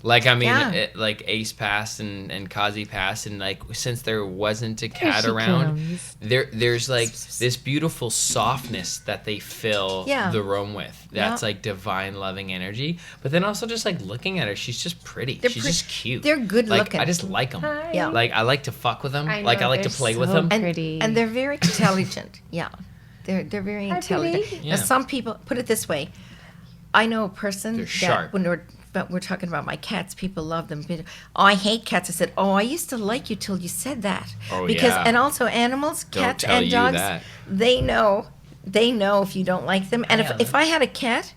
Like, I mean, like Ace passed and Kazi passed, and like since there wasn't a cat around, there's like this beautiful softness that they fill the room with. That's like divine loving energy. But then also just like looking at her, she's just pretty. She's just cute. They're good looking. I just like them. Yeah. Like I like to fuck with them. I know, like I like to play with them. And they're very intelligent. Yeah. They're very intelligent. Yeah. Now, some people, put it this way, I know a person They're that sharp. when we're talking about my cats, people love them. Oh, I hate cats. I said, oh, I used to like you till you said that. Oh, because, yeah. And also animals, Don't cats tell and you dogs, that. they know if you don't like them. And if I had a cat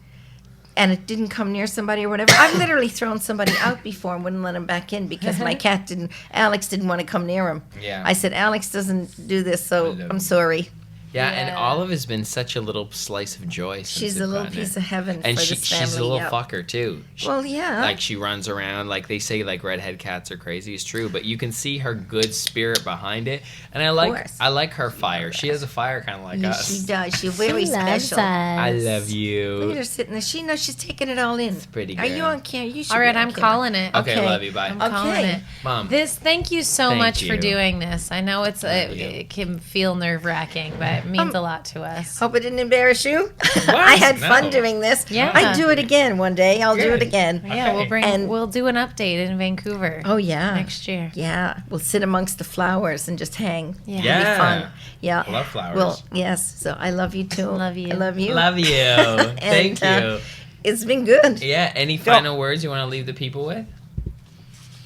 and it didn't come near somebody or whatever, I've literally thrown somebody out before and wouldn't let him back in because my cat Alex didn't want to come near him. Yeah. I said, Alex doesn't do this, so I'm sorry. Yeah, and Olive has been such a little slice of joy since She's they've a little gotten piece it. of heaven And for this family. she's a little fucker too. Well, yeah. Like she runs around, like they say, like redhead cats are crazy. It's true, but you can see her good spirit behind it, and I like her fire. She has a fire kind of like us. She does. She's very special. I love Look at you. her sitting there. She knows she's taking it all in. It's pretty Are good. you on camera? You should All right, be on I'm camera. calling it. Okay, love you. Bye. I'm calling Okay. it. Mom. Thank you so Thank much for you. doing this. I know you. it can feel nerve wracking, but It means a lot to us. Hope it didn't embarrass you. I had fun No. doing this. Yeah. I'd do it again one day. I'll do it Good. again. Yeah, Okay. we'll do an update in Vancouver. Oh, yeah. Next year. Yeah. We'll sit amongst the flowers and just hang. Yeah. It'll be Yeah. fun. Yeah. I love flowers. Well, yes. So I love you too. Love you. I love you. Love you. Thank you. It's been good. Yeah. Any final words you want to leave the people with?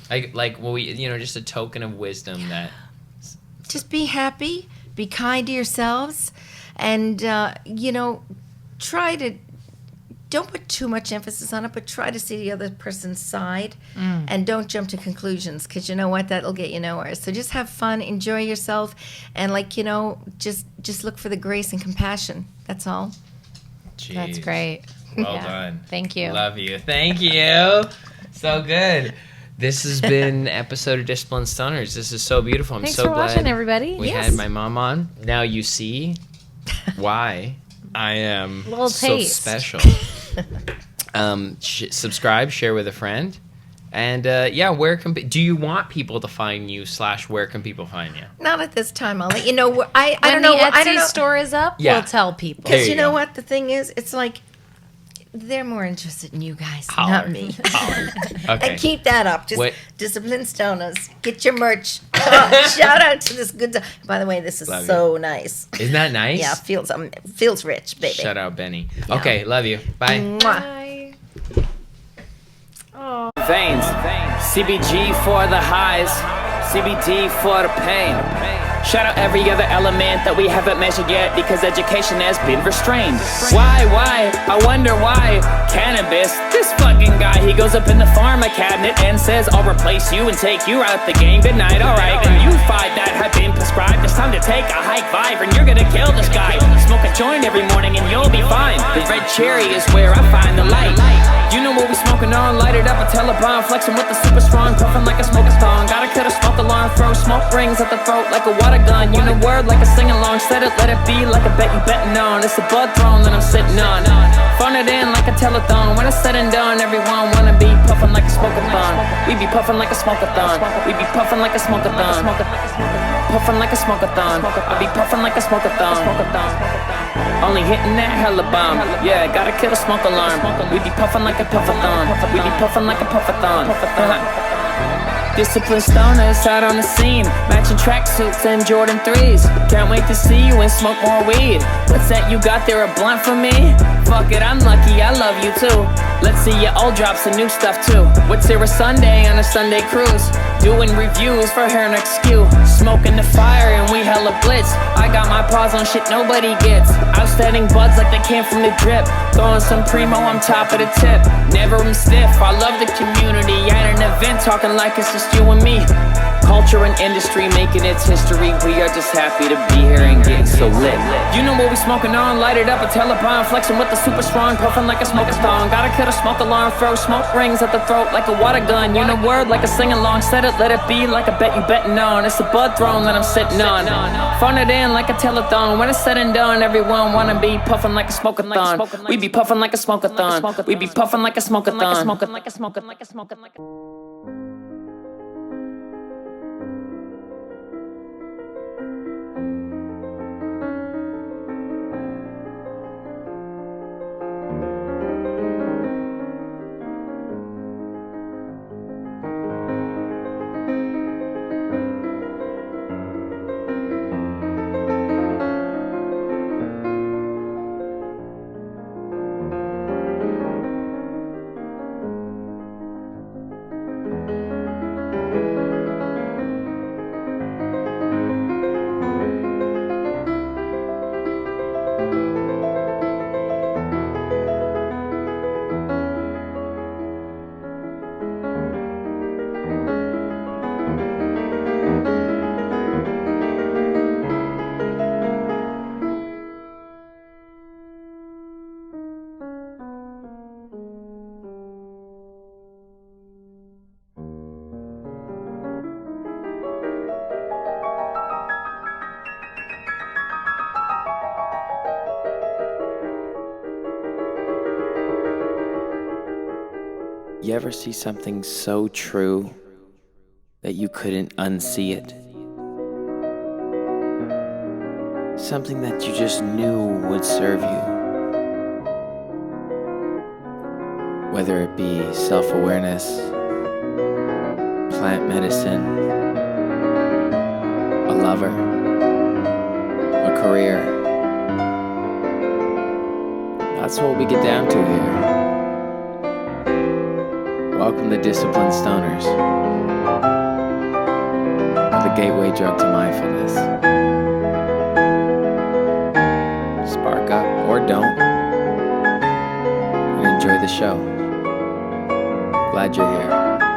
Just a token of wisdom that. Just be happy, be kind to yourselves, and try to don't put too much emphasis on it, but try to see the other person's side, and don't jump to conclusions, because you know what, that'll get you nowhere. So just have fun, enjoy yourself, and just look for the grace and compassion. That's all. Jeez. That's great. Well Yeah. done. Thank you. Love you. Thank you. So good. This has been episode of Discipline Stoners. This is so beautiful. I'm Thanks so for glad watching, everybody. we Yes. had my mom on. Now you see why I am Little so taste. special. Subscribe, share with a friend, and where can do you want people to find you? / where can people find you? Not at this time. I'll let you know. I When don't know. the I Etsy don't know. store is up, Yeah. we'll tell people. There Because you you know go. what the thing is, it's like they're more interested in you guys, Holler. not me. Okay. And keep that up. Just What- Discipline Stoners. Get your merch. Shout out to this good. By the way, this is Love so nice. Isn't that nice? Yeah, feels rich, baby. Shout out Benny. Okay, love you. Bye. Mwah. Veins. CBG for the highs, CBD for the pain. Shout out every other element that we haven't measured yet, because education has been restrained. Why? I wonder why. Cannabis, this fucking guy, he goes up in the pharma cabinet and says, I'll replace you and take you out the game. Good night, alright. And you five that have been prescribed, it's time to take a hike Vibe, and you're gonna kill this guy. Smoke a joint every morning and you'll be fine. The red cherry is where I find the light. You know what we smoking on, light it up a Taliban, flexing with the super strong, puffing like a smoker thong. Gotta cut a smoke alarm, throw smoke rings at the throat like a water gun. You know word like a sing-along, said it, let it be like a bet you betting on. It's a bud throne that I'm sitting on. Phone it in like a telethon, when it's said and done, everyone wanna be puffing like a smoke-a-thon. We be puffing like a smoke-a-thon, we be puffing like a smoke-a-thon. Puffing like a smoke-a-thon, I be puffing like a smoke-a-thon. Only hitting that hella bomb. Yeah, gotta kill a smoke alarm. We be puffin' like a puffathon. We be puffin' like a puffathon. Discipline stoners out on the scene, matching tracksuits and Jordan 3s. Can't wait to see you and smoke more weed. What's that you got there, a blunt for me? Fuck it, I'm lucky, I love you too. Let's see you all drop some new stuff too. What's there a Sunday on a Sunday cruise? Doing reviews for her next skew. Smoking the fire and we hella blitz. I got my paws on shit nobody gets. Outstanding buds like they came from the drip. Throwing some primo, I'm top of the tip. Never am stiff, I love the community. At an event talking like it's just you and me. Culture and industry making its history. We are just happy to be here and getting so lit. You know what we smoking on, light it up a Taliban, flexing with the super strong, puffing like a smoke-a-thon. Gotta cut a smoke alarm, throw smoke rings at the throat like a water gun. You know word like a sing-along, said it, let it be like a bet you betting on. It's a bud throne that I'm sitting on. Phone it in like a telethon, when it's said and done, everyone wanna be puffing like a smoke-a-thon. We be puffing like a smoke-a-thon. We be puffing like a smoke-a-thon. You ever see something so true that you couldn't unsee it? something that you just knew would serve you. Whether it be self-awareness, plant medicine, a lover, a career. That's what we get down to here. Welcome to Disciplined Stoners, the gateway drug to mindfulness. Spark up or don't, and enjoy the show. Glad you're here.